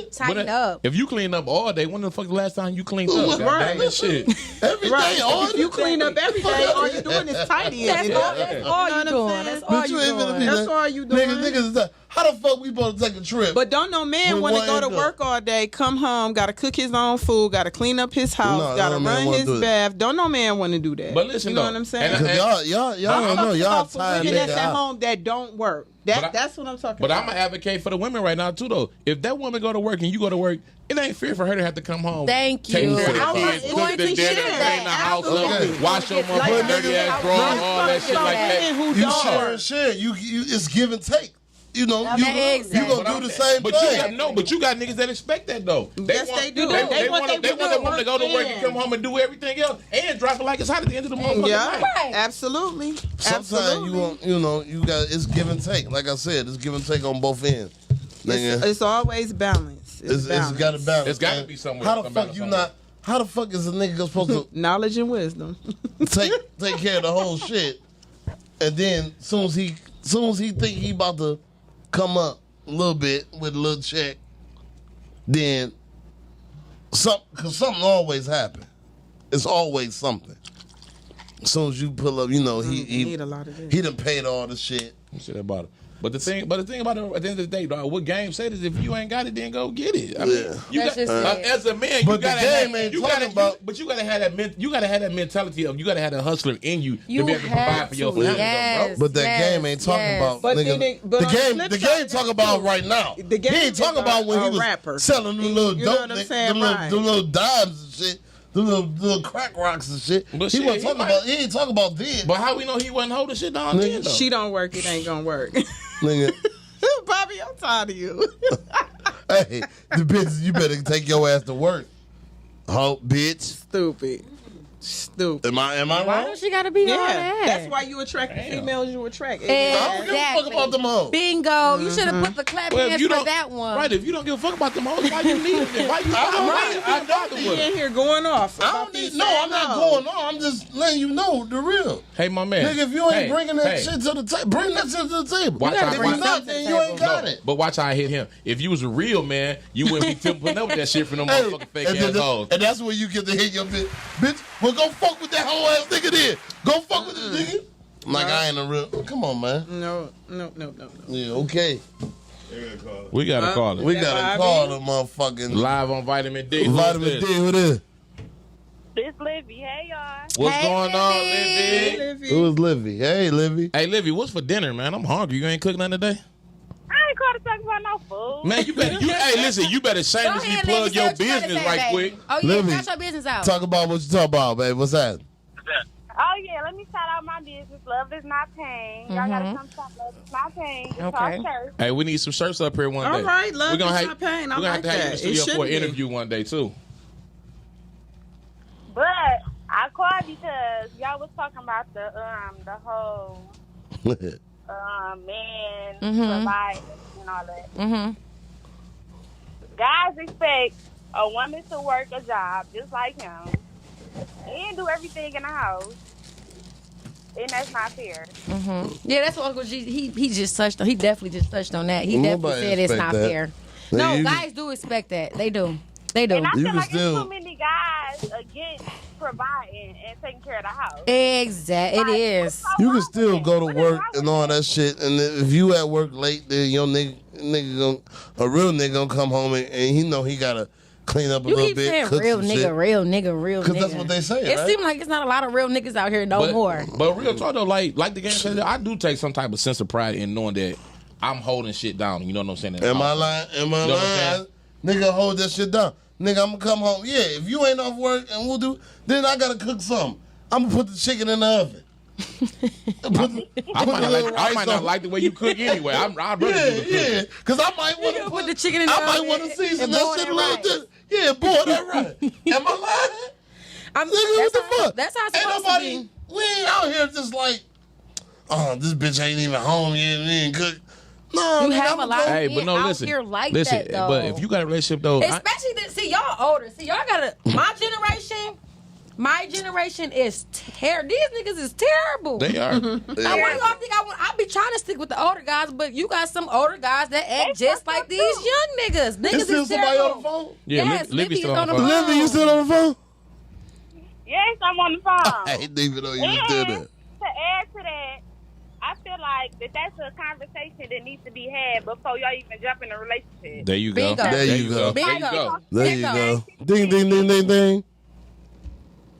tighten But up. if you clean up all day, when the fuck the last time you cleaned up? Right. That shit. Every Right. day, all If you clean up every day, all you doing is tidying. That's it all, up. that's You know all what you I'm doing. saying? That's all Bitch, you you ain't gonna be doing. That's all you doing. Niggas is that. How the fuck we supposed to take a trip? But don't no man With want to one go to income. work all day, come home, got to cook his own food, got to clean up his house, No, got to no man run wanna his do that. bath. Don't no man want to do that. But listen, you know though, what I'm saying? and Cause y'all don't know. talking Y'all about for tired women that's nigga at out. home that don't work. But I- That's what I'm talking But about. I'm gonna advocate for the women right now too, though. If that woman go to work and you go to work, it ain't fair for her to have to come home. Thank take you. care of the I was kids, going cook the to dinner, share clean the house Absolutely. up, wash your Like motherfucking niggas- dirty ass drawers, all that shit like that. Who You don't? share. You it's give and take. You know, you Exactly. gonna do the same But you thing. got you got niggas that expect that though. Yes, they do. They, They want want they want that woman to go to work and in. come home and do everything else and drop it like it's hot at the end of the motherfucking Yeah, night. Right. absolutely. Sometimes Absolutely. you want, you got it's give and take. Like I said, it's give and take on both ends. Nigga, It's always balance. it's balance. got to balance. It's gotta man. be somewhere- How the somebody fuck you somewhere. not? How the fuck is a nigga supposed to Knowledge and wisdom. take care of the whole shit, and then soon as he think he about to come up a little bit with a little check, then cause something always happen. It's always something. As soon as you pull up, he need a lot of this. he done paid all the shit. Shit about it. But the thing about it, at the end of the day, dog, what game said is if you ain't got it, then go get it. I mean, Yeah. you That's got, just it. as a man, But you the gotta game have, ain't you talking gotta, about- but you gotta have that you gotta have that mentality of you gotta have that hustler in you You to be able to have provide for your to, family, yes. though, bro. But that game ain't talking yes. about But nigga. then but the on game, flip the side, game talk about right now. The game he ain't is talking about when a he was rapper. selling them little You know dope, what I'm nigga, saying? Right. them little dimes and shit, them little crack rocks and shit. But He shit, wasn't he talking might- about. He ain't talking about then, But how we know he wasn't holding shit down Nigga, then, though? She don't work, it ain't gonna work. nigga. Bobby, I'm tired of you. Hey, the bitch, you better take your ass to work. Ho, bitch. Stupid. Am I Why wrong? does she got to be all Yeah, that? that's why you attract the females you attract. I don't give a fuck about them hoes. Bingo. You should have put the clap Well, hands if you for don't, that one. right? If you don't give a fuck about them hoes, why you need them? Why you? I bother He with in them? here going off. I about don't need. these No, I'm not same going on. I'm just letting you know the real. Hey, my man. Nigga, if you ain't Hey, bringing that hey. shit to the table, bring that shit to the table. Watch If out, you watch not, out. then you ain't got No, it. but watch how I hit him. If you was a real man, you wouldn't be putting up with that shit from them motherfucking fake and, ass hoes. and that's where you get to hit your bitch. Bitch, well, go fuck with that whole ass nigga then. Go fuck with this nigga. Like, I ain't a real. Come on, man. No. Yeah, okay. We gotta call it. We That gotta Bobby? call the motherfucking Live on Vitamin D. Who's Vitamin this? D. Who this? This Livy. Hey, y'all. What's Hey, going on, Livy. Livy? Who is Livy? Hey, Livy. Hey, Livy, what's for dinner, man? I'm hungry. You ain't cooking nothing today? I ain't called to talk about no food. Man, you better. Hey, listen, you better Go shamelessly ahead, plug Livy, your say what you gotta business say, right baby. quick. Oh, yeah, Livy. got your business out. Talk about what you talk about, babe. What's that? Oh, yeah. Let me shout out my business. Love is not pain. Y'all got to come shop Love is not pain. It's Okay. our church. Hey, we need some shirts up here one All day. right, love We're gonna is have, not pain. I We're gonna like have to have you in the that. It studio for an should be. interview one day too. But I called because y'all was talking about the whole man providing and all that. Mm-hmm. Guys expect a woman to work a job just like him and do everything in the house. And that's not fair. Yeah, that's what Uncle G, he just touched on. He definitely just touched on that. He definitely Nobody said it's expect not that. fair. Nigga, No, you guys do expect that. They do. They do. And I You feel can like still- there's too many guys against providing and taking care of the house. Exactly. It is. You can still go to work and all that shit, and if you at work late, then your nigga a real nigga gonna come home and he know he gotta clean up a You little keep bit, saying cook real some nigga, shit. real nigga, real nigga. 'Cause that's what they say, It right? seems like it's not a lot of real niggas out here no more. But real talk though, like the game says, I do take some type of sense of pride in knowing that I'm holding shit down. You know what I'm saying? Am I lying? Am I You know what I'm lying? Nigga, hold that shit down. nigga, I'm gonna come home. Yeah, if you ain't off work and we'll do, then I gotta cook something. I'm gonna put the chicken in the oven. I might not like the way you cook anyway. I'd rather do the cooking. Yeah, because I might want to put the chicken in the I might oven want to season and that boil shit that a little right. bit. Yeah, boil that right. Am I lying? Nigga, what the fuck? That's how it's Ain't supposed nobody, to be. we ain't out here just like, oh, this bitch ain't even home yet. We ain't cook. No, You nigga, have I'ma a lot of go- Hey, men but no, out listen. here like listen, that, though. but if you got a relationship though, Especially, see, y'all older. See, y'all gotta, my generation is terrible. These niggas is terrible. they are. I want y'all think I be trying to stick with the older guys, but you got some older guys that act just like these young niggas. Niggas Is still is somebody terrible. on the phone? Yeah, Yes, Libby's still Libby's on the phone. Livy, you still on the phone? Yes, I'm on the phone. I didn't even know you was still And there. to add to that, I feel like that's a conversation that needs to be had before y'all even jump in a relationship. There you go. Bingo. There you go. There you Bingo. go. There you Bingo. go. Ding, ding, ding, ding, ding.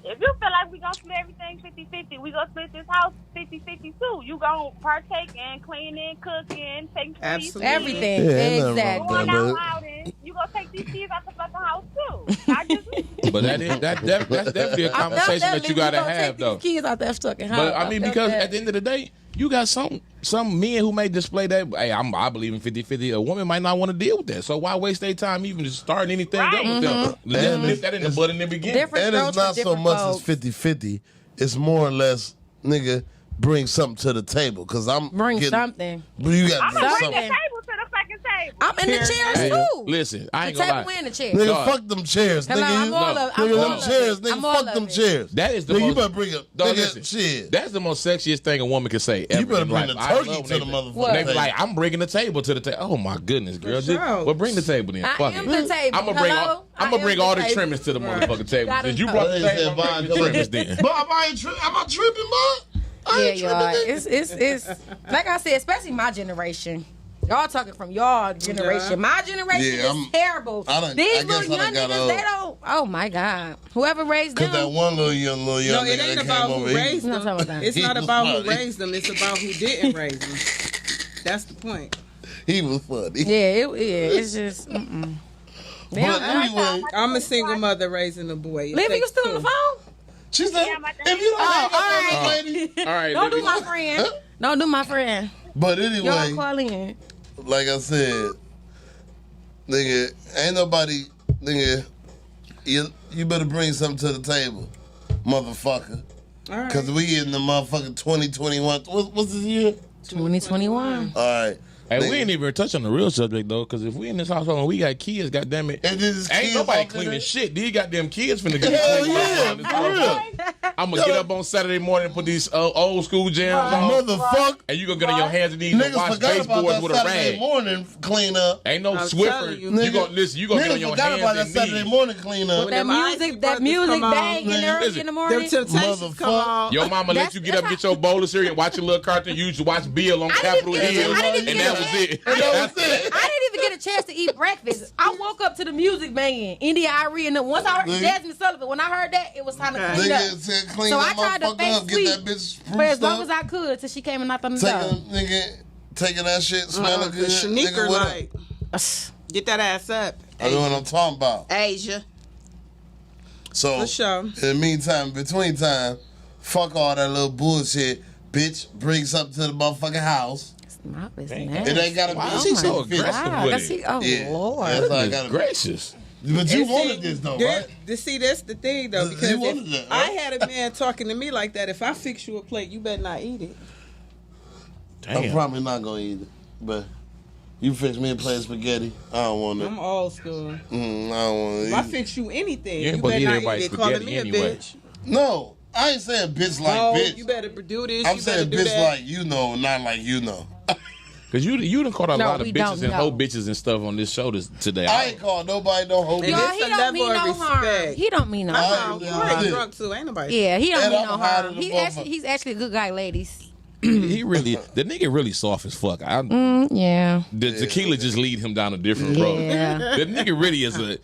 If you feel like we gonna split everything 50-50, we gonna split this house 50-50 too. You gonna partake in cleaning, cooking, taking care of these Absolutely. kids. Everything. Yeah, ain't nothing Exactly. wrong Going with out that, loud and you gonna take these kids out the fucking house too. Not just me. But that's definitely a conversation that you gotta have though. Kids out there fucking house. But I mean, because at the end of the day, you got some men who may display that. Hey, I believe in 50-50. A woman might not want to deal with that. So why waste their time even just starting anything up with them? Let's nip that in the bud in the beginning. Different And it's strokes for not so different much folks. as 50-50. It's more or less, nigga, bring something to the table. Because I'm Bring getting, something. But you got I'm to bring gonna bring the something. table to the fucking table. I'm in the chairs Hey, too. listen, I ain't the gonna table lie. and the chair. Nigga, Dog. fuck them chairs. Hello, Nigga, I'm all of nigga, them it. chairs. Nigga, I'm all fuck of them it. chairs. That is the Nigga, most. you better bring a Dog, nigga, listen, shit. That's the most sexiest thing a woman can say ever. You better in bring life. the I turkey love to when the they- motherfucker. They be like, I'm bringing the table to the table. Oh my goodness, girl. For sure. Well, bring the table then. I Fuck am it. the table. I'm gonna bring Hello? all. I'm I gonna am bring the all the table. trimmings to the motherfucking table. Gotta Since you come. brought the They said, table, "Bye, bring the come on." trimmings then. Bob, am I tripping, Bob? I Yeah, ain't y'all. tripping, nigga. It's like I said, especially my generation. Y'all talking from y'all generation. Yeah. My generation Yeah, is terrible. I These guess little I young got niggas, old. they don't. Oh my God. Whoever raised them. Because that one little young No, nigga it ain't that about came who over here. raised No, them. I'm talking about that. It's He not was about who funny. raised them. It's about who didn't raise them. That's the point. He was funny. Yeah, it's just. Mm-mm. They But don't- anyway, I'm a single mother raising a boy. It Livy, you takes still on two. the phone? she said, Yeah, I'm at the- if you don't hang up all on right. this lady. All right, Don't do Libby. my friend. Don't do my friend. But Y'all anyway, call in. like I said, nigga, ain't nobody, nigga, you better bring something to the table, motherfucker. All right. Because we in the motherfucking 2021. What's this year? 2021. All right. Hey, Nigga. we ain't even touch on the real subject though, because if we in this household and we got kids, goddamn it, And this ain't kids nobody off in cleaning there? shit. These goddamn kids finna get Hell cleaned yeah, up. for real. I'm gonna get up on Saturday morning and put these old school jams on, Motherfucker. and you gonna get on your hands and knees and Niggas wash forgot about baseboards that with a Saturday rag. morning clean up. Ain't no I'm Swiffer. telling you. You gonna listen? You gonna get on Niggas your forgot about that hands and Saturday knees. morning clean up. When That them Isley music Brothers come on, banging man. early Listen, in the Them morning. Temptations come Motherfucker. on. Your mama let you get up, get your bowl of cereal, and watch your little cartoon. You used to watch Bill on I didn't Capitol even get a Hill, chance- I didn't and even that get was a it. That was it. I didn't even get a chance to eat breakfast. I woke up to the music banging, India Irie, and then once I heard Nigga. Jasmine Sullivan, when I heard that, it was time to clean up. Nigga said clean So that I tried to motherfucker fake up, get sleep that bitch for as spruced long up. as I could till she came and knocked on the Taking that shit, smelling The good. Shanique Nigga, what up? like, door. get that ass up. I know what I'm talking about. Asia. So, For sure. in the meantime, between time, fuck all that little bullshit. Bitch, bring something to the motherfucking house. My business. It ain't gotta be. Why Oh she my so fit. aggressive God, with I see- it? oh Yeah, Lord. that's how I Goodness gotta. gracious. But you And wanted see, this though, there- right? See, that's the thing though, You because wanted if that, right? I had a man talking to me like that, if I fix you a plate, you better not eat it. I'm Damn. probably not gonna eat it, but you fix me a plate of spaghetti. I don't want it. I'm old school. I don't want If I it. fix you anything, You ain't you supposed to better eat not everybody's eat it. Calling me spaghetti a anyway. bitch. No, I ain't saying bitch like Oh, bitch. you better do this. I'm you better saying do bitch that. like you know, not like you know. Cause you done caught a No, lot of we bitches don't and hoe know. bitches and stuff on this show today. I ain't called nobody no hoe And bitch. Y'all, it's he a don't mean level no of harm. respect. He don't mean no I harm. You Yeah. ain't drunk too, ain't nobody. Yeah, he don't And mean I'm no hiding harm. the He's actually a good guy, ladies. he really, the nigga really soft as fuck. Yeah. The tequila just lead him down a different road. Yeah. The nigga really is a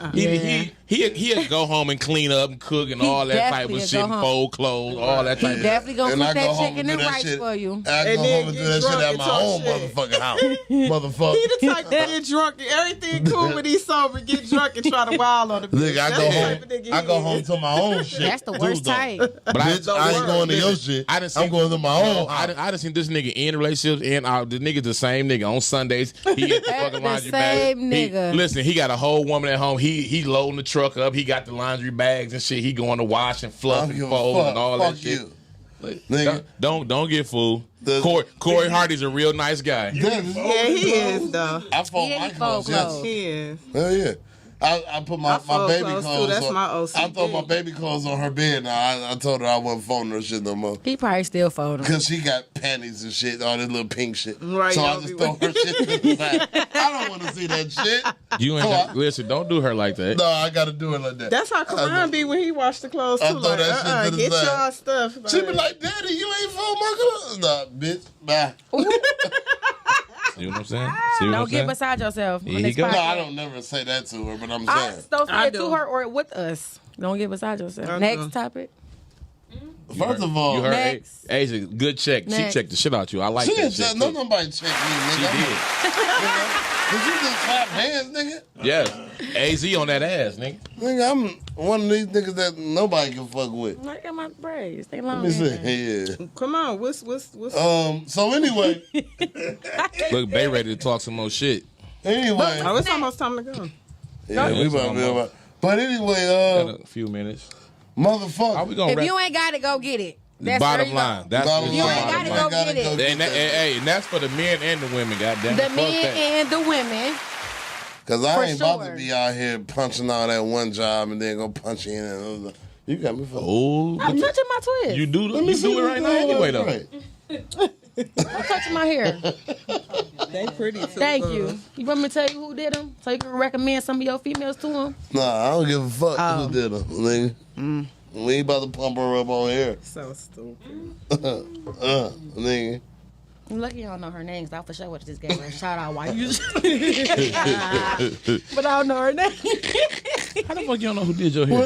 He'll go home and clean up and cook and He all that type definitely of will shit go and home. fold clothes, all that type He of definitely gonna And I cook go that home chicken and do and that rice shit. for you. I And go then home and do get that shit drunk at and my talk own shit. motherfucking house. Motherfucker. He the type to get drunk and everything cool when he's sober, get drunk and try to wild on the bitch. Nigga, That's the type of nigga I go he home is. to my own shit. That's the too, worst though. type. But Bitch, I ain't going to your shit. I done seen- I'm going to my own I house. done seen this nigga in relationships and the nigga's the same nigga on Sundays. He at the fucking The laundry bag. same nigga. Listen, he got a whole woman at home. He loading the truck up. He got the laundry bags and shit. He going to wash and I fluff don't and give a fold fuck. and all Fuck that shit. you. Nigga. Don't get fooled. The- Corey Hardy's a real nice guy. Yeah, he is though. I fold Yeah, my he fold clothes, yes. clothes. He is. Hell yeah. I put my fold baby clothes, clothes. too. That's on, my I OCD. throw my baby clothes on her bed now. I told her I wasn't folding her shit no more. He probably still fold them. Because she got panties and shit, all this little pink shit. Right, so I y'all just be throw her shit to the side. I don't want to see that shit. You ain't So I- listen. Don't do her like that. No, I got to do it like that. That's how Karan be when he wash the clothes I too. throw Like, that shit to the get side. y'all stuff. She be like, Daddy, you ain't fold my clothes. Nah, bitch, bye. See what I'm saying? See what I'm Don't get saying? beside yourself. Here on you this go. No, podcast. I don't never say that to her, but I'm I saying. don't say I it to do. her or with us. Don't get beside yourself. I Next do. topic. First of all, You heard Next. Asia, good check. Next. She checked the shit out you. I like she that didn't shit. check, too. no nobody check me, She nigga. did. Did you just clap hands, nigga? Yes. AZ on that ass, nigga. Nigga, I'm one of these niggas that nobody can fuck with. I got my braids. They Let long. me hair. see. Yeah. Come on, what's So anyway, Look, they ready to talk some more shit. anyway. Oh, it's almost time to go. Yeah, we about to be about. But anyway, Got a few minutes. How we motherfucker. gonna If wrap? you ain't got it, go get it. That's Bottom where you line. go. That's Bottom the You line. ain't bottom gotta line. go Gotta get go it. get And, and that's for the men and the women. Goddamn. The Fuck men that. and the women. Cause I For ain't about to sure. be out here punching all that one job and then go punch you in another. You got me fucked. Oh, I'm touching my twist. you do Let me you see do it what's right now going on. anyway though. Right. I'm touching my hair. They pretty too. Thank you. You want me to tell you who did them? So you can recommend some of your females to them? Nah, I don't give a fuck Oh. who did them, nigga. We ain't about to pump her up on here. So stupid. Nigga. I'm lucky you don't know her name, 'cause I for sure would have just gave her a shout out while you. But I don't know her name. How the fuck you don't know who did your hair?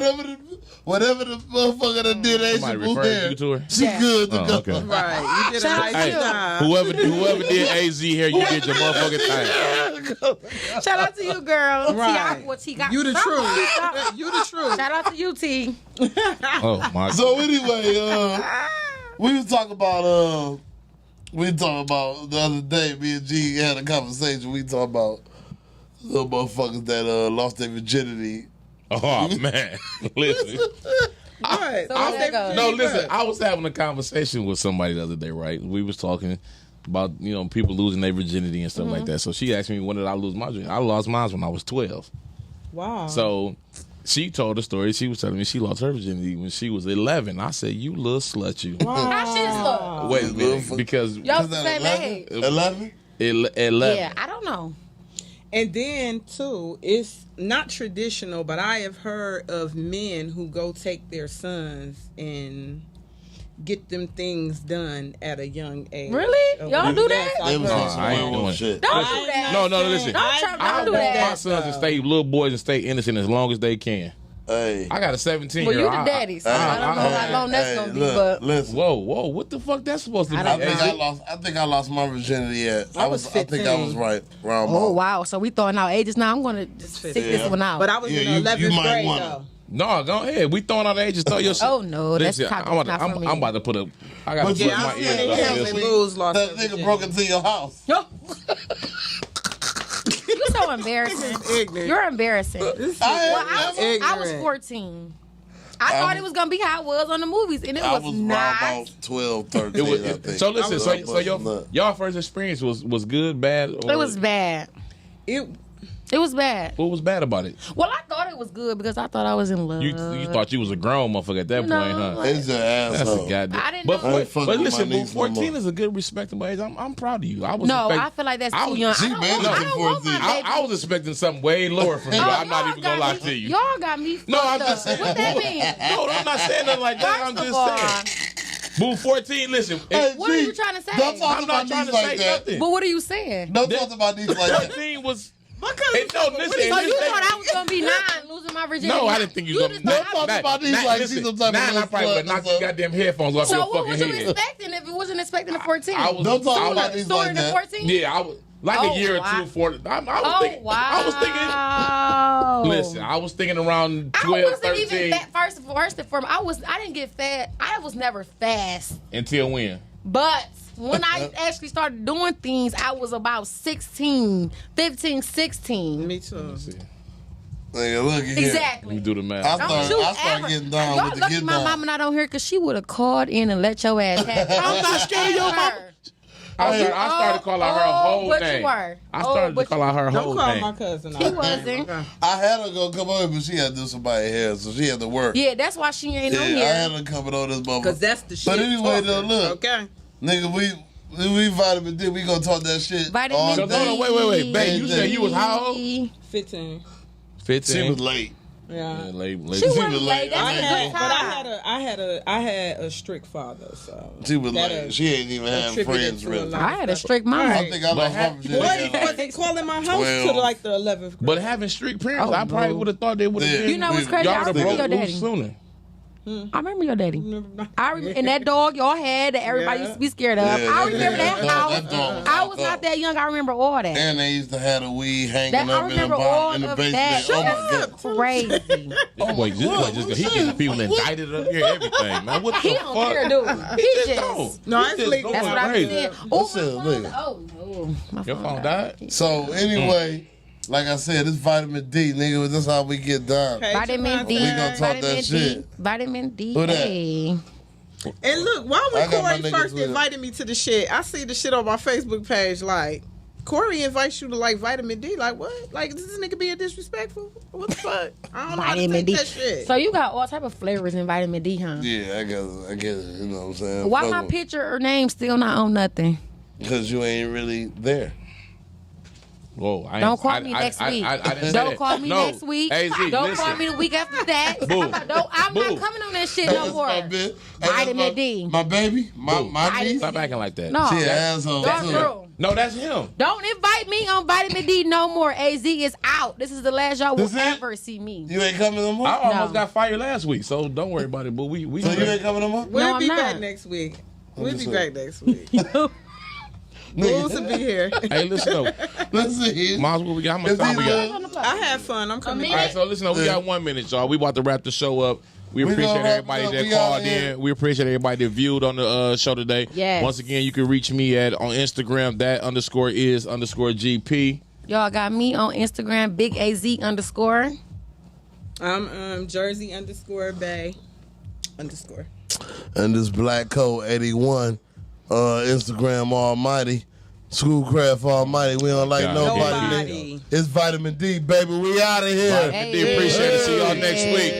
Whatever the motherfucker that did that Somebody shit referred hair, you to her? she Yeah. good to Oh, go. okay. Right, you did a Shout out nice to you. job. Whoever did AZ hair, you did your motherfucking thing. Shout out to you, girl. Right. T, got You the Stop. truth. You the truth. Shout out to you, T. Oh my god. So anyway, we was talking about the other day. Me and G had a conversation. We talked about little motherfuckers that lost their virginity. Oh man. Listen. Right. So where that goes? No, listen. I was having a conversation with somebody the other day, right? We was talking about people losing their virginity and stuff like that. So she asked me, when did I lose my virginity? I lost mine when I was 12. Wow. So she told the story. She was telling me she lost her virginity when she was 11. I said, "You little slut, you." How shit look? Wait a minute, because Y'all Is the that same age. 11? 11. Yeah, I don't know. And then too, it's not traditional, but I have heard of men who go take their sons and get them things done at a young age. Really? Y'all do that? Yes, I've They was heard on I some ain't werewolf doing shit. Don't do that. No, listen. Don't try I to do want my that. sons to stay little boys and stay innocent as long as they can. Hey. I got a 17 Well, year you the daddy, so I don't know how long that's gonna be, look, but listen. Whoa, what the fuck that's supposed to be? I don't know. I think I lost my virginity at. I was I think I 15. was right around. oh wow. So we throwing out ages now. I'm gonna just stick this Yeah. one out. But I was Yeah, in you 11th might grade wanna. though. No, go ahead. We throwing out ages. Throw your shit. Oh, no, that's Listen, topic, I'm about, not I'm, for me. I'm about to put a. I got to But put yeah, my I ears seen up. him Listen. when Lose lost that her nigga virginity. broke into your house. You're so embarrassing. Ignorant. You're embarrassing. Well, I was Ignorant. 14. I thought it was gonna be how it was on the movies, and it I was, was not. around about 12, 13, It was, I think. so listen, so Look. y'all first experience was good, bad, or It was bad. It was bad. What was bad about it? Well, I thought it was good because I thought I was in love. You thought you was a grown motherfucker at that You know, point, huh? like- He's an That's asshole. a goddamn. I didn't but, know. I ain't fucking but with listen, my niece no 14 more. is a good, respectable age. I'm proud of you. I was No, expect- I feel like that's I too was- young. she I don't been want, up I to don't want my 14. baby. I was expecting something way lower from you. Oh, I'm not y'all even gonna got lie me- to you. Y'all got me. No, I'm fucked just up. saying. What that mean? No, I'm not saying nothing like that. I'm First of just all, saying. Boo 14, listen. Hey, What are G, you trying to say? Don't talk I'm about not trying these to like say that. nothing. But what are you saying? Don't talk about these like that. 14 was No, listen. So you thought I was gonna be 9, losing my virginity? No, I didn't think you was gonna be Don't talk about these like listen, she's some type of 9, I probably would have knocked your goddamn headphones off So your what fucking was you head. expecting if it wasn't expecting a 14? Don't talk about these Story like to that. 14? Yeah, I was like Oh, a year wow. or two for. I was thinking. Wow. Listen, I was thinking around I 12, wasn't 13. even fat. First and foremost, I didn't get fat. I was never fast. Until when? But when I actually started doing things, I was about 16, 15, 16. Me too. Nigga, look at here. Exactly. Let me do the math. I Don't you start ever. getting down Y'all with the lucky get my down. mama not on here because she would have called in and let your ass have it. I'm not scared of your mama. I started calling her whole but name. you were. I started to call out her whole Don't call name. my cousin out. He wasn't. I had her go come over, but she had to do somebody's hair, so she had to work. Yeah, that's why she ain't on I here. had her coming on this motherfucker. Because that's the shit. But anyway, though, talking. look. Okay. Nigga, we vitamin D. We gonna talk that shit Vitamin all D. So, day. hold on, wait. Babe, you said you was how old? 15. 15. She was late. Yeah. Yeah, late. She was wasn't late. late. That's I a had, good but time. I had a strict father, so She was that late. She ain't even have attributed friends to a really. lot. I had a strict mama. I think I lost my virginity. Boy, at he wasn't calling my house 12. to like the 11th grade. But having strict parents, Oh, I probably no. would have thought they would have Yeah. been. You know what's crazy? Y'all I would have remember your broke loose daddy. sooner. I remember your daddy. And that dog y'all had that everybody used to be scared of. Yeah, I remember that that dog- house. that dog was I fucked was not up. that young. I remember all that. And they used to have the weed hanging That- I up in the, remember all in the of basement. that. Oh my God. Crazy. This boy just he getting people indicted up here, everything, man. What the He fuck? don't care, dude. He just. don't. No, He it's just legal. going That's what I crazy. said. Oh, Listen, my phone. nigga. Oh, no. My Your phone died? So anyway, like I said, it's vitamin D, nigga. That's how we get down. Hey, Vitamin D. We gonna talk Vitamin that D. shit. Vitamin D. Who that? Hey. And look, why I when got my Corey niggas first with it. invited me to the shit, I see the shit on my Facebook page like, Corey invites you to like vitamin D. Like what? Like does this nigga being disrespectful? What the fuck? I don't know how to Vitamin take D. that shit. So you got all type of flavors in vitamin D, huh? Yeah, I get it. You know what I'm saying? Why my picture or name still not on nothing? Because you ain't really there. Whoa, Don't call me next week. I didn't say Don't that. call me No. next week. Hey, Z, Don't listen. call me the week after that. Boo. I'm not Boo. coming on that shit no more. Vitamin D. My baby, my niece. Stop acting like that. No. She an asshole That's too. true. No, that's him. Don't invite me on vitamin D no more. AZ is out. This is the last y'all will This it? ever see me. You ain't coming no more. I almost No. got fired last week, so don't worry about it. But we So you ain't coming no more. We'll No, be I'm back not. next week. We'll be just back next week. Bulls will be here. Hey, listen though. Let's see. Might as well we got how much It's time we either- got? I had fun. I'm coming All right, back. so listen, we got 1 minute, y'all. We about to wrap the show up. We appreciate gonna wrap everybody it up. that We out called here. in. We appreciate everybody that viewed on the show today. Yes. Once again, you can reach me on Instagram. _is_GP. Y'all got me on Instagram, Big AZ _. I'm Jersey _Bay _. And this Black Code 81, Instagram Almighty, Schoolcraft Almighty. We don't like God, nobody. Nobody. Nigga. It's vitamin D, baby. We out of here. Appreciate it. See y'all next week.